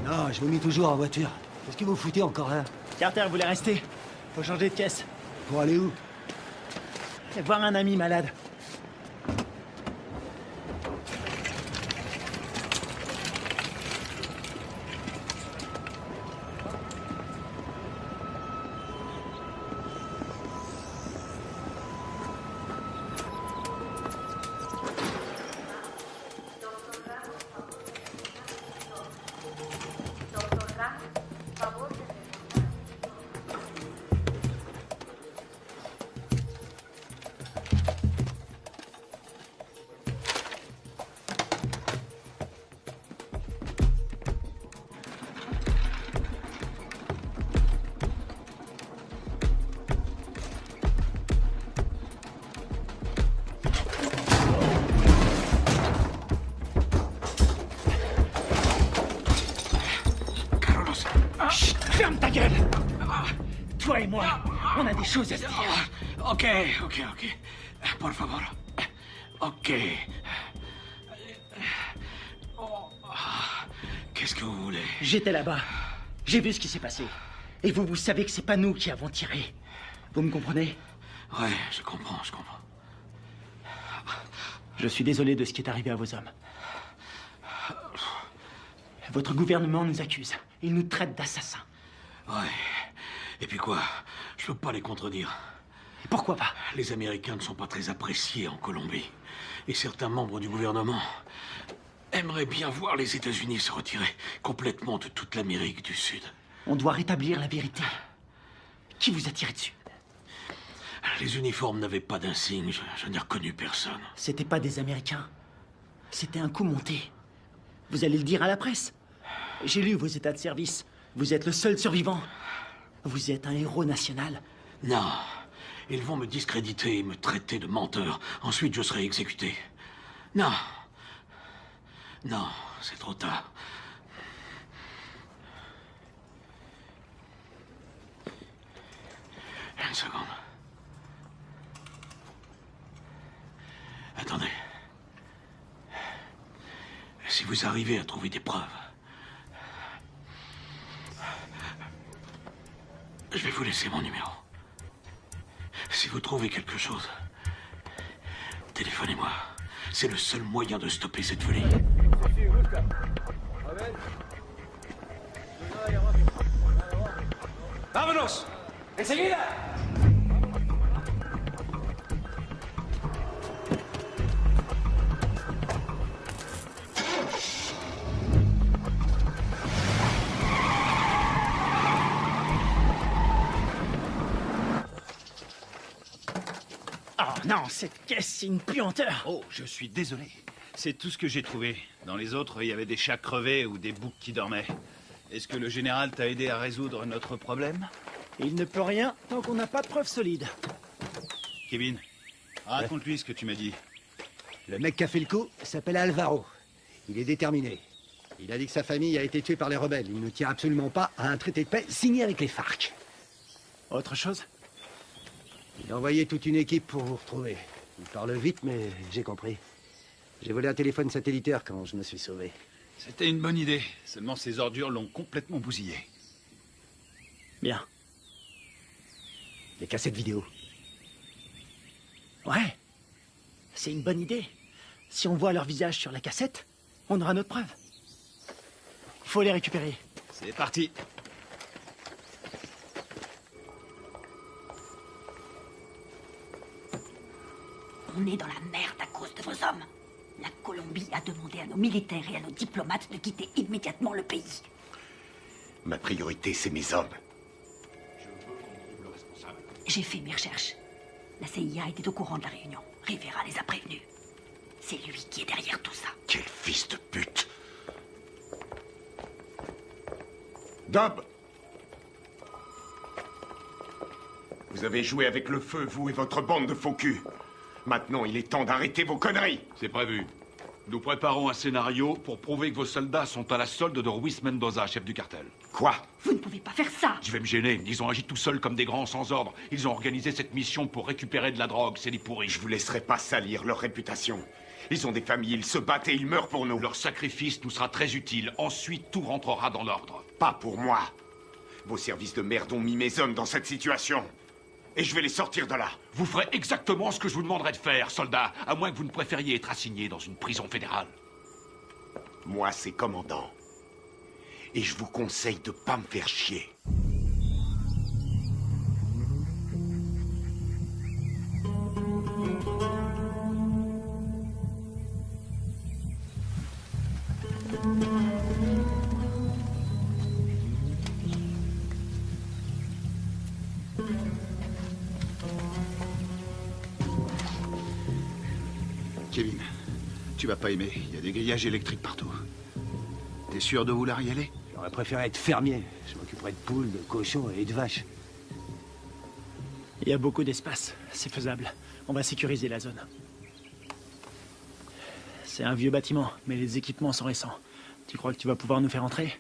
Non, je vomis toujours en voiture. Qu'est-ce que vous foutez encore là? Carter voulait rester. Faut changer de caisse. Pour aller où? Voir un ami malade. Toi et moi, on a des choses à se dire. Ok. Por favor. Ok. Qu'est-ce que vous voulez? J'étais là-bas. J'ai vu ce qui s'est passé. Et vous savez que c'est pas nous qui avons tiré. Vous me comprenez? Ouais, je comprends. Je suis désolé de ce qui est arrivé à vos hommes. Votre gouvernement nous accuse. Il nous traite d'assassins. Ouais. Et puis quoi? Je peux pas les contredire. Et pourquoi pas? Les Américains ne sont pas très appréciés en Colombie. Et certains membres du gouvernement aimeraient bien voir les États-Unis se retirer complètement de toute l'Amérique du Sud. On doit rétablir la vérité. Qui vous a tiré dessus? Les uniformes n'avaient pas d'insigne. Je n'ai reconnu personne. C'était pas des Américains. C'était un coup monté. Vous allez le dire à la presse. J'ai lu vos états de service. Vous êtes le seul survivant. Vous êtes un héros national. Non. Ils vont me discréditer et me traiter de menteur. Ensuite, je serai exécuté. Non. Non, c'est trop tard. Une seconde. Attendez. Si vous arrivez à trouver des preuves, je vais vous laisser mon numéro. Si vous trouvez quelque chose, téléphonez-moi. C'est le seul moyen de stopper cette folie. ¡Vámonos! ¡Enseguida! Oh non, cette caisse, c'est une puanteur. Oh, je suis désolé. C'est tout ce que j'ai trouvé. Dans les autres, il y avait des chats crevés ou des boucs qui dormaient. Est-ce que le général t'a aidé à résoudre notre problème? Il ne peut rien tant qu'on n'a pas de preuves solides. Kevin, raconte-lui ce que tu m'as dit. Le mec qui a fait le coup s'appelle Alvaro. Il est déterminé. Il a dit que sa famille a été tuée par les rebelles. Il ne tient absolument pas à un traité de paix signé avec les FARC. Autre chose? Il a envoyé toute une équipe pour vous retrouver. Il parle vite, mais j'ai compris. J'ai volé un téléphone satellitaire quand je me suis sauvé. C'était une bonne idée. Seulement ces ordures l'ont complètement bousillé. Bien. Les cassettes vidéo. Ouais. C'est une bonne idée. Si on voit leur visage sur la cassette, on aura notre preuve. Il faut les récupérer. C'est parti. On est dans la merde à cause de vos hommes. La Colombie a demandé à nos militaires et à nos diplomates de quitter immédiatement le pays. Ma priorité, c'est mes hommes. J'ai fait mes recherches. La CIA était au courant de la réunion. Rivera les a prévenus. C'est lui qui est derrière tout ça. Quel fils de pute! Dob! Vous avez joué avec le feu, vous et votre bande de faux culs. Maintenant, il est temps d'arrêter vos conneries. C'est prévu. Nous préparons un scénario pour prouver que vos soldats sont à la solde de Ruiz Mendoza, chef du cartel. Quoi? Vous ne pouvez pas faire ça. Je vais me gêner. Ils ont agi tout seuls comme des grands sans ordre. Ils ont organisé cette mission pour récupérer de la drogue. C'est des pourris. Je vous laisserai pas salir leur réputation. Ils ont des familles, ils se battent et ils meurent pour nous. Leur sacrifice nous sera très utile. Ensuite, tout rentrera dans l'ordre. Pas pour moi. Vos services de merde ont mis mes hommes dans cette situation. Et je vais les sortir de là. Vous ferez exactement ce que je vous demanderai de faire, soldat, à moins que vous ne préfériez être assigné dans une prison fédérale. Moi, c'est commandant. Et je vous conseille de pas me faire chier. Kevin, tu vas pas aimer. Il y a des grillages électriques partout. T'es sûr de vouloir y aller? J'aurais préféré être fermier. Je m'occuperais de poules, de cochons et de vaches. Il y a beaucoup d'espace. C'est faisable. On va sécuriser la zone. C'est un vieux bâtiment, mais les équipements sont récents. Tu crois que tu vas pouvoir nous faire entrer?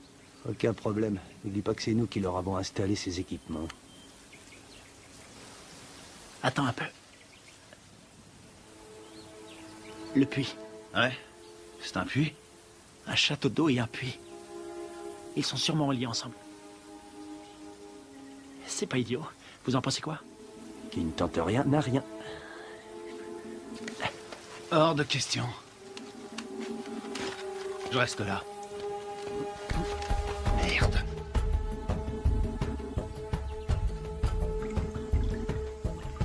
Aucun problème. N'oublie pas que c'est nous qui leur avons installé ces équipements. Attends un peu. Le puits. Ouais? C'est un puits? Un château d'eau et un puits. Ils sont sûrement reliés ensemble. C'est pas idiot. Vous en pensez quoi? Qui ne tente rien n'a rien. Hors de question. Je reste là. Merde.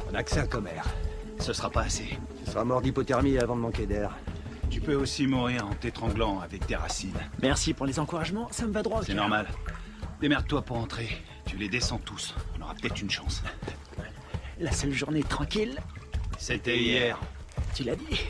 On a que ça comme air. Ce sera pas assez. Tu seras mort d'hypothermie avant de manquer d'air. Tu peux aussi mourir en t'étranglant avec des racines. Merci pour les encouragements, ça me va droit au cœur. C'est normal. Démerde-toi pour entrer. Tu les descends tous. On aura peut-être une chance. La seule journée tranquille... C'était hier. Tu l'as dit.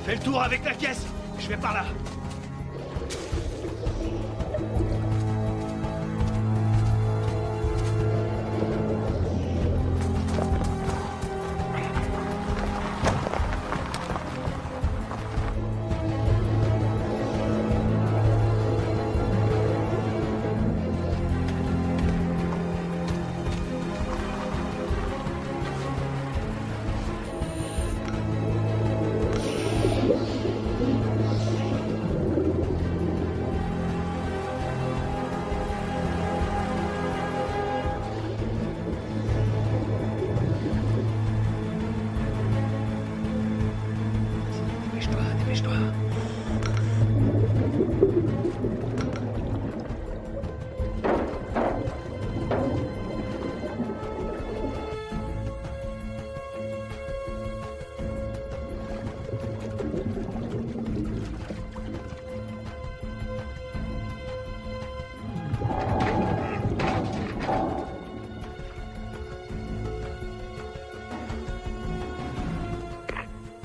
Fais le tour avec la caisse. Je vais par là.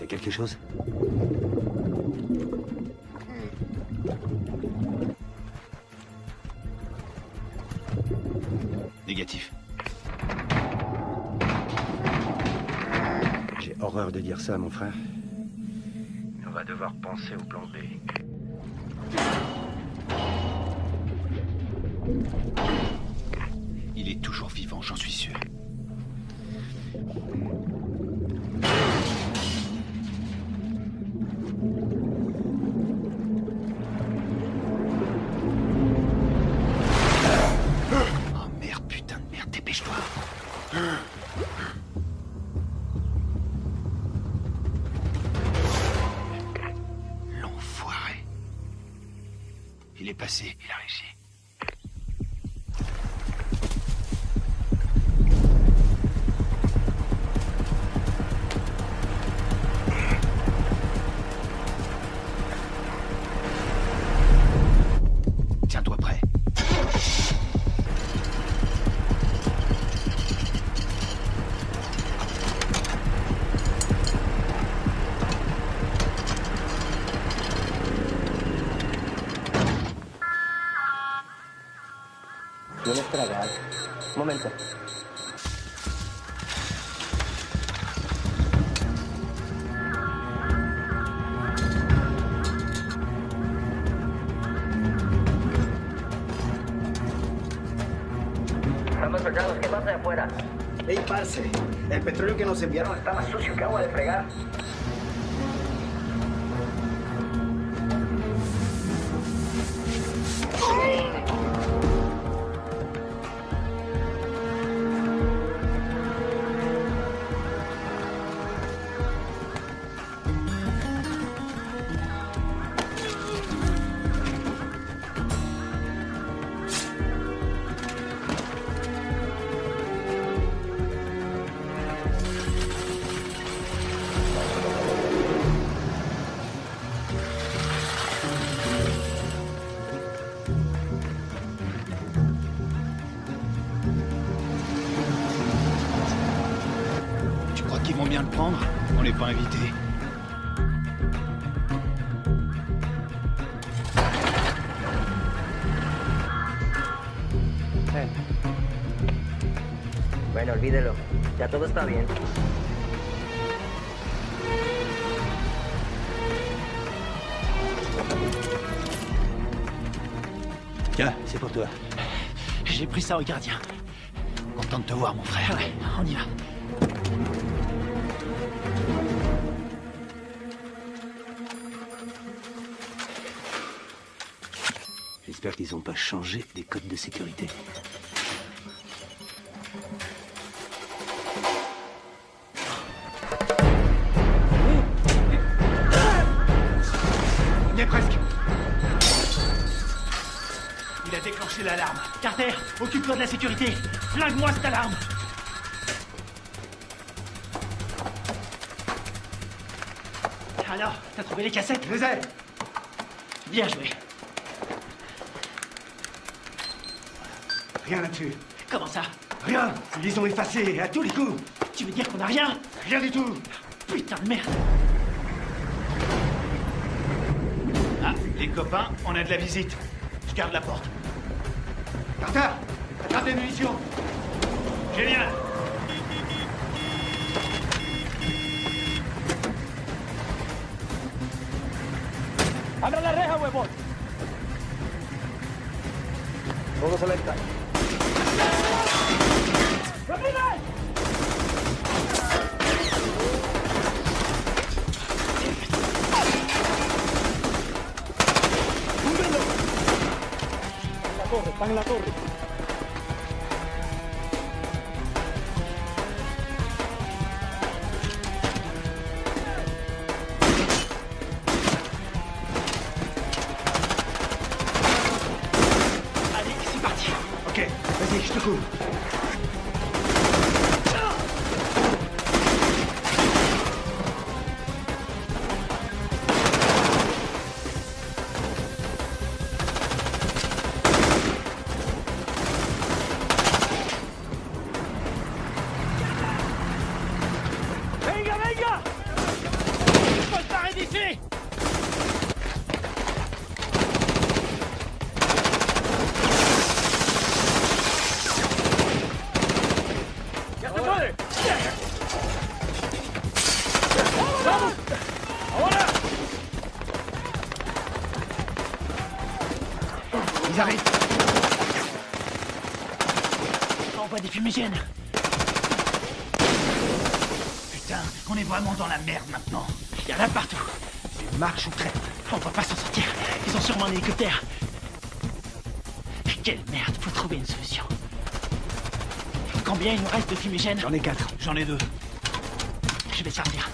Quelque chose? Négatif. J'ai horreur de dire ça, mon frère. On va devoir penser au plan B. Il est toujours vivant, j'en suis sûr. L'enfoiré. Il est passé, il a réussi. Tiens-toi prêt. No me estragas. Un momento. Estamos cercanos, ¿qué pasa de afuera? Ey, parce, el petróleo que nos enviaron Está más sucio que agua de fregar. Ils vont bien le prendre. On n'est pas invités. Bueno, olvídelo. Ya todo está bien. Tiens, c'est pour toi. J'ai pris ça au gardien. Content de te voir, mon frère. Ouais, on y va. J'espère qu'ils n'ont pas changé les codes de sécurité. On y est presque. Il a déclenché l'alarme. Carter, occupe-toi de la sécurité. Flingue-moi cette alarme. Alors, t'as trouvé les cassettes? Je les ai. Bien joué. Rien là-dessus. Comment ça? Rien. Ils les ont effacés à tous les coups. Tu veux dire qu'on a rien? Rien du tout. Putain de merde. Ah, les copains, on a de la visite. Je garde la porte. Carter, attrape les munitions. Génial. ¡Abra la reja, huevón! Todos alerta. ¡Rápido! ¡Húndenlo! Están en la torre. Allez, c'est parti. Ok, vas-y, je te couvre. ¡Venga, venga! Faut se barrer d'ici. ¡Ya se puede! ¡Vamos! ¡Ahora! Ils arrivent. Envoie des fumigènes. Putain, on est vraiment dans la merde maintenant. Il y en a partout. Marche ou crête. On va pas s'en sortir. Ils ont sûrement un hélicoptère. Quelle merde, faut trouver une solution. Combien il nous reste de fumigènes? J'en ai 4. J'en ai 2. Je vais servir.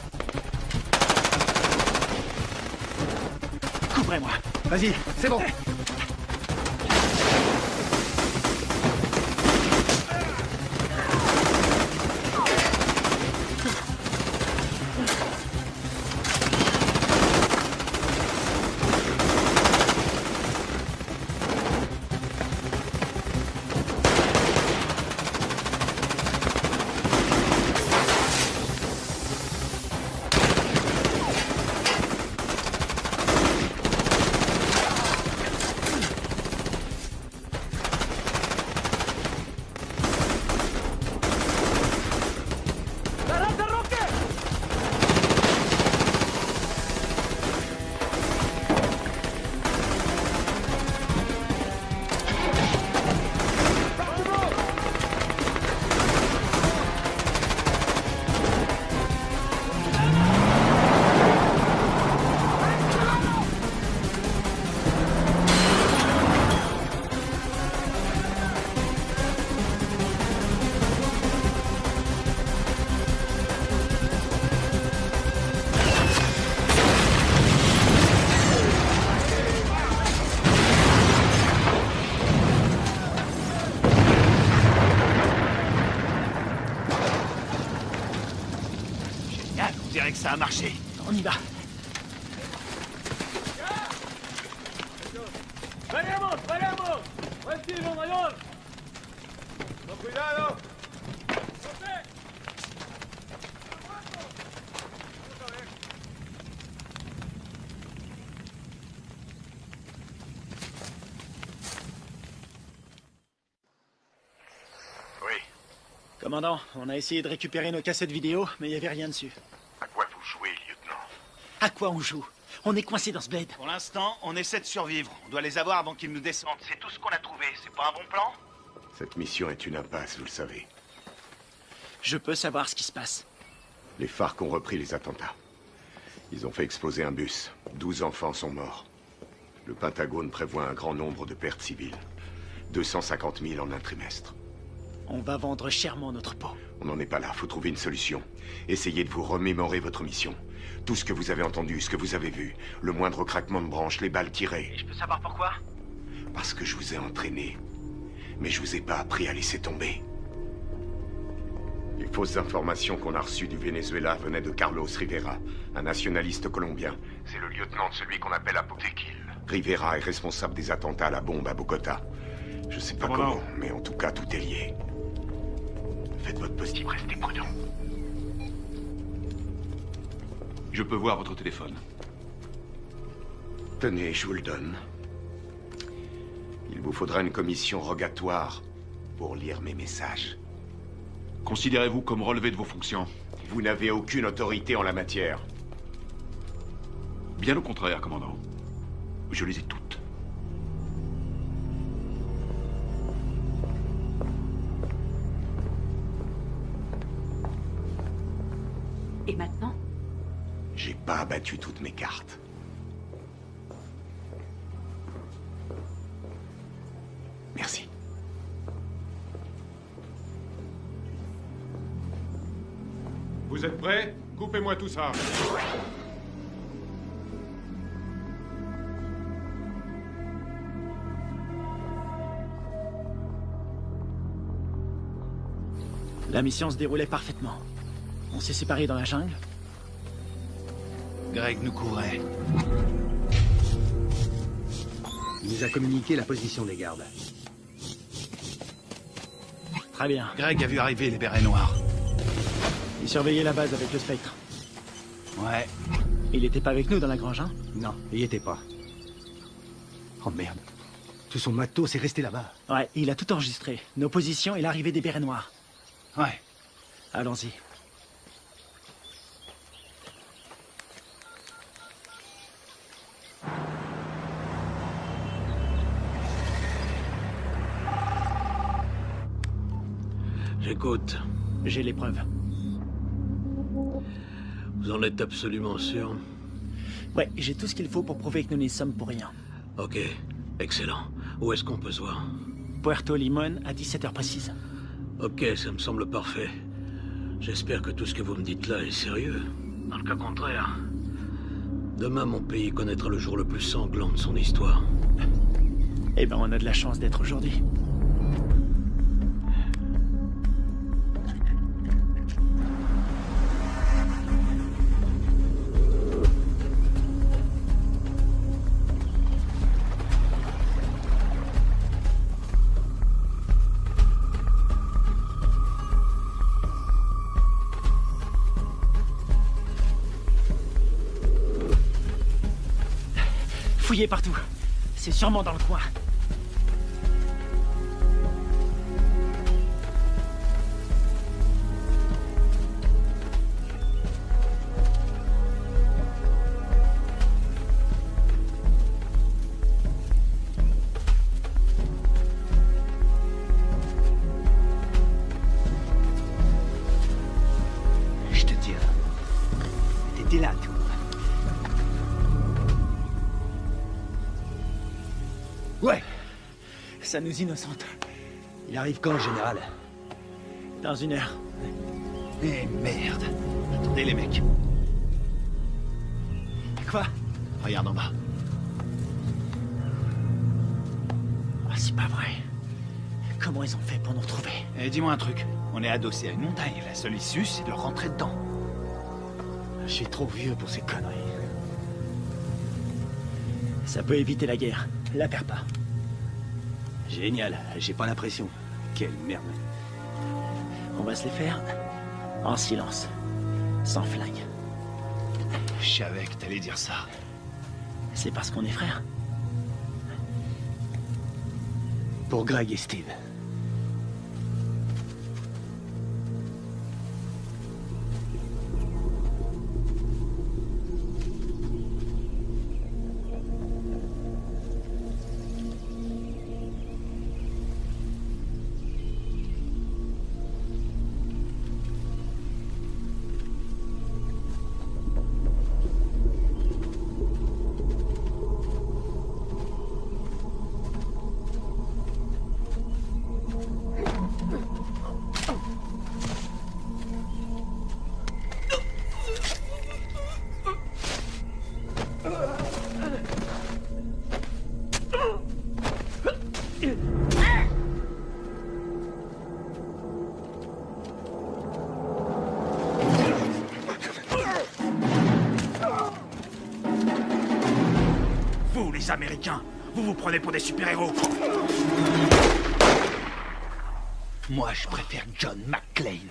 Couvrez-moi. Vas-y, c'est bon. ¡Adelante, Roque! Génial, on dirait que ça a marché. On y va. ¡Venimos, venimos! ¡Buen tiro, mayor! ¡Con cuidado! Commandant, on a essayé de récupérer nos cassettes vidéo, mais il n'y avait rien dessus. À quoi vous jouez, lieutenant? À quoi on joue? On est coincé dans ce bled. Pour l'instant, on essaie de survivre. On doit les avoir avant qu'ils nous descendent. C'est tout ce qu'on a trouvé. C'est pas un bon plan? Cette mission est une impasse, vous le savez. Je peux savoir ce qui se passe. Les FARC ont repris les attentats. Ils ont fait exploser un bus. 12 enfants sont morts. Le Pentagone prévoit un grand nombre de pertes civiles. 250 000 en un trimestre. On va vendre chèrement notre peau. On n'en est pas là, faut trouver une solution. Essayez de vous remémorer votre mission. Tout ce que vous avez entendu, ce que vous avez vu. Le moindre craquement de branche, les balles tirées. Et je peux savoir pourquoi? Parce que je vous ai entraîné. Mais je vous ai pas appris à laisser tomber. Les fausses informations qu'on a reçues du Venezuela venaient de Carlos Rivera, un nationaliste colombien. C'est le lieutenant de celui qu'on appelle Apotequil. Rivera est responsable des attentats à la bombe à Bogota. Je sais pas comment, mais en tout cas, tout est lié. Faites votre possible, restez prudent. Je peux voir votre téléphone. Tenez, je vous le donne. Il vous faudra une commission rogatoire pour lire mes messages. Considérez-vous comme relevé de vos fonctions? Vous n'avez aucune autorité en la matière. Bien au contraire, commandant. Je les ai toutes. Et maintenant? J'ai pas abattu toutes mes cartes. Merci. Vous êtes prêts? Coupez-moi tout ça. La mission se déroulait parfaitement. On s'est séparés dans la jungle. Greg nous couvrait. Il nous a communiqué la position des gardes. Très bien. Greg a vu arriver les bérets noirs. Il surveillait la base avec le spectre. Ouais. Il était pas avec nous dans la grange, hein? Non, il y était pas. Oh merde. Tout son matos est resté là-bas. Ouais, il a tout enregistré. Nos positions et l'arrivée des bérets noirs. Ouais. Allons-y. J'écoute. J'ai les preuves. Vous en êtes absolument sûr? Ouais, j'ai tout ce qu'il faut pour prouver que nous n'y sommes pour rien. Ok, excellent. Où est-ce qu'on peut se voir? Puerto Limón à 17h précise. Ok, ça me semble parfait. J'espère que tout ce que vous me dites là est sérieux. Dans le cas contraire, demain mon pays connaîtra le jour le plus sanglant de son histoire. Eh ben, on a de la chance d'être aujourd'hui. Fouillez partout. C'est sûrement dans le coin. Je te dis, t'étais là, toi. Ouais. Ça nous innocente. Il arrive quand, général? Dans 1 heure. Eh merde. Attendez les mecs. Quoi? Regarde en bas. Ah, c'est pas vrai. Comment ils ont fait pour nous retrouver? Et dis-moi un truc. On est adossé à une montagne. La seule issue, c'est de rentrer dedans. Je suis trop vieux pour ces conneries. Ça peut éviter la guerre. La perds pas. Génial, j'ai pas l'impression. Quelle merde. On va se les faire en silence. Sans flingue. Je savais que t'allais dire ça. C'est parce qu'on est frères. Pour Greg et Steve. les Américains. Vous vous prenez pour des super-héros. Moi, je préfère John McClane.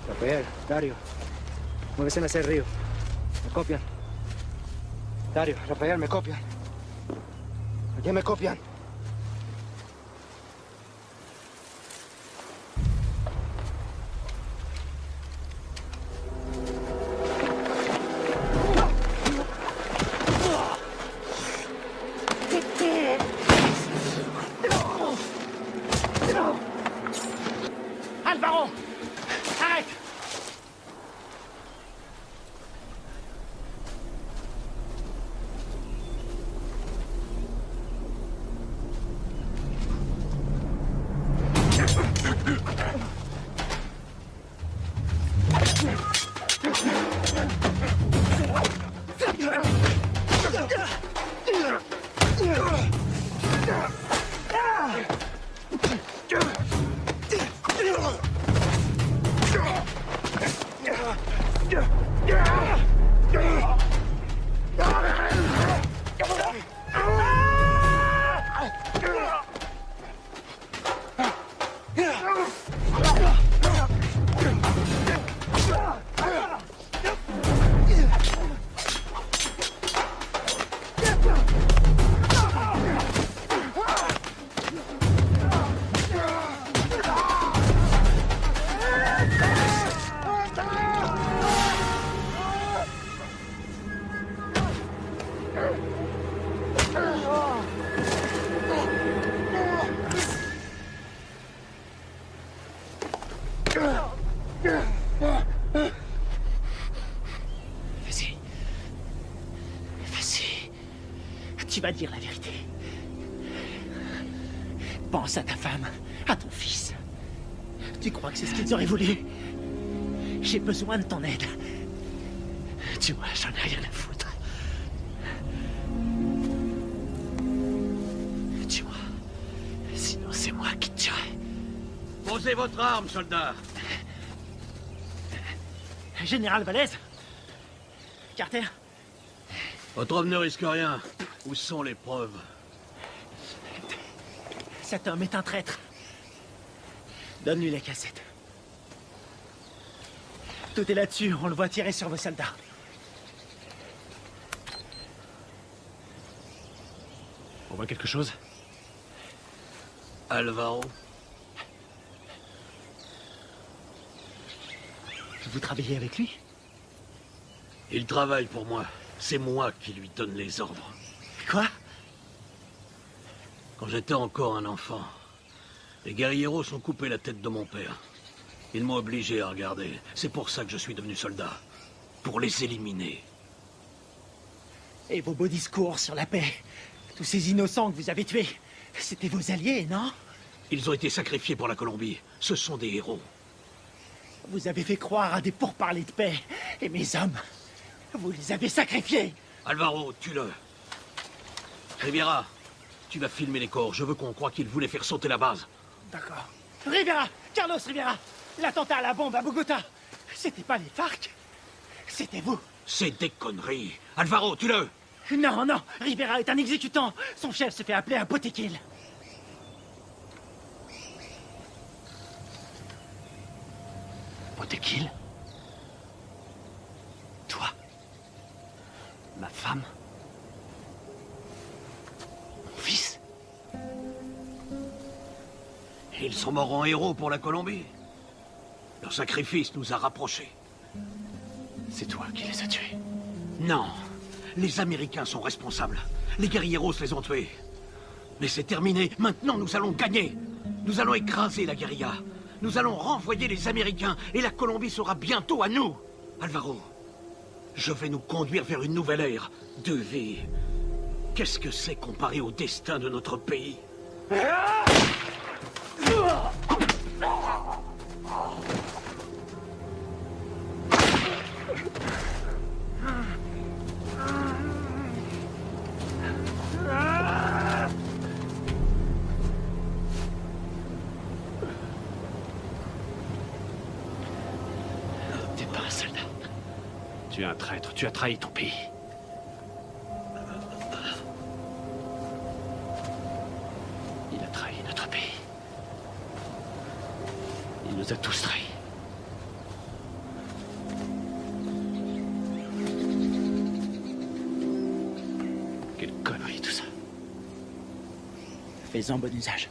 Rafael, Dario, muévese hacia el río. Me copian. Dario, Rafael, me copian. Allá me copian. Alvaro! Arrête! Vas-y. Vas-y. Tu vas dire la vérité. Pense à ta femme, à ton fils. Tu crois que c'est ce qu'ils auraient voulu? J'ai besoin de ton aide. Tu vois, j'en ai rien à foutre. Tu vois, sinon c'est moi qui te tuerai. Posez votre arme, soldat. Général Valez? Carter? Votre homme ne risque rien. Où sont les preuves? Cet homme est un traître. Donne-lui les cassettes. Tout est là-dessus, on le voit tirer sur vos soldats. On voit quelque chose? Alvaro? Vous travaillez avec lui? Il travaille pour moi. C'est moi qui lui donne les ordres. Quoi? Quand j'étais encore un enfant, les guerrilleros ont coupé la tête de mon père. Ils m'ont obligé à regarder. C'est pour ça que je suis devenu soldat. Pour les éliminer. Et vos beaux discours sur la paix? Tous ces innocents que vous avez tués, c'était vos alliés, non? Ils ont été sacrifiés pour la Colombie. Ce sont des héros. Vous avez fait croire à des pourparlers de paix. Et mes hommes, vous les avez sacrifiés. Alvaro, tue-le. Riviera, tu vas filmer les corps. Je veux qu'on croie qu'ils voulaient faire sauter la base. D'accord. Rivera! Carlos Rivera! L'attentat à la bombe à Bogota! C'était pas les FARC? C'était vous! C'est des conneries! Alvaro, tue-le! Non, non! Rivera est un exécutant! Son chef se fait appeler un Botequil! Botequil? Toi? Ma femme? Mon fils? Ils sont morts en héros pour la Colombie. Leur sacrifice nous a rapprochés. C'est toi qui les as tués? Non. Les Américains sont responsables. Les guerrilleros les ont tués. Mais c'est terminé. Maintenant, nous allons gagner. Nous allons écraser la guérilla. Nous allons renvoyer les Américains et la Colombie sera bientôt à nous. Alvaro, je vais nous conduire vers une nouvelle ère de vie. Qu'est-ce que c'est comparé au destin de notre pays? T'es pas un soldat. Tu es un traître, tu as trahi ton pays. Il a trahi notre pays. Il nous a tous trahis. Quelle connerie tout ça. Fais-en bon usage.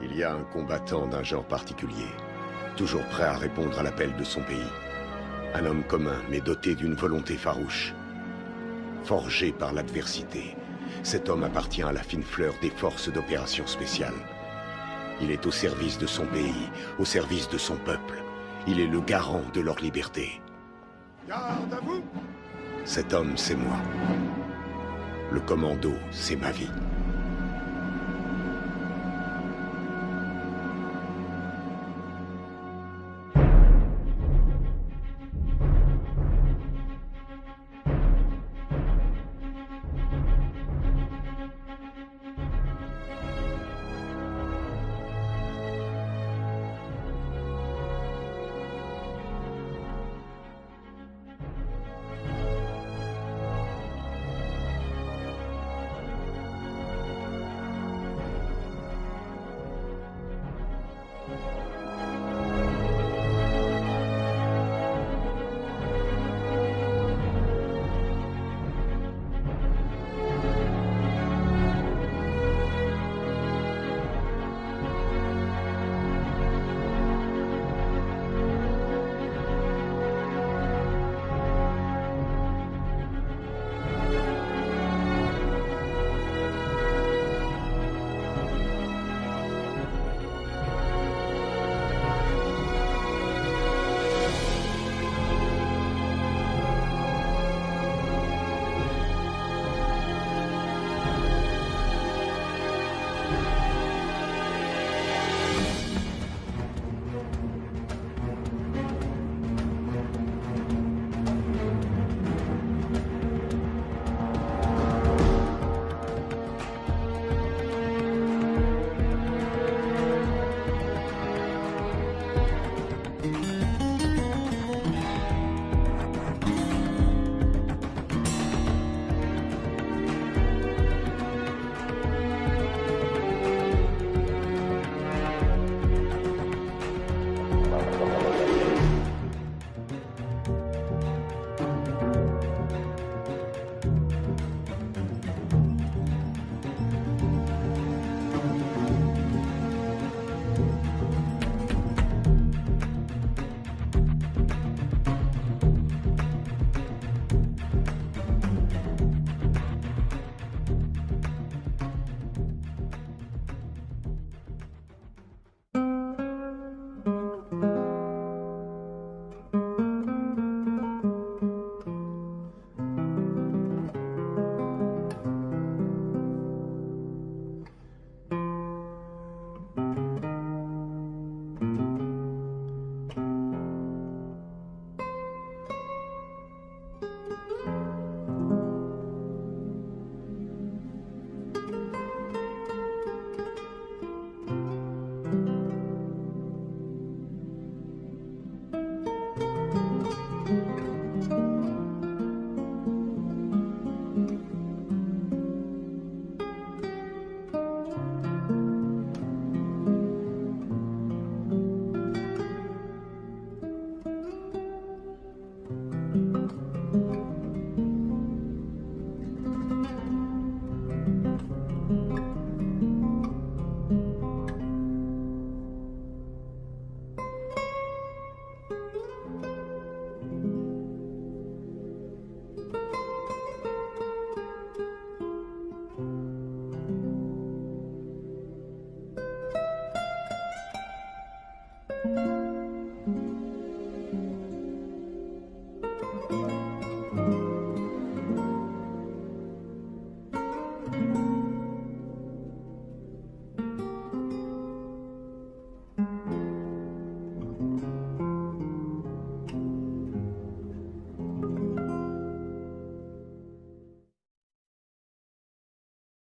Il y a un combattant d'un genre particulier, toujours prêt à répondre à l'appel de son pays. Un homme commun, mais doté d'une volonté farouche. Forgé par l'adversité, cet homme appartient à la fine fleur des forces d'opération spéciales. Il est au service de son pays, au service de son peuple. Il est le garant de leur liberté. Garde à vous! Cet homme, c'est moi. Le commando, c'est ma vie.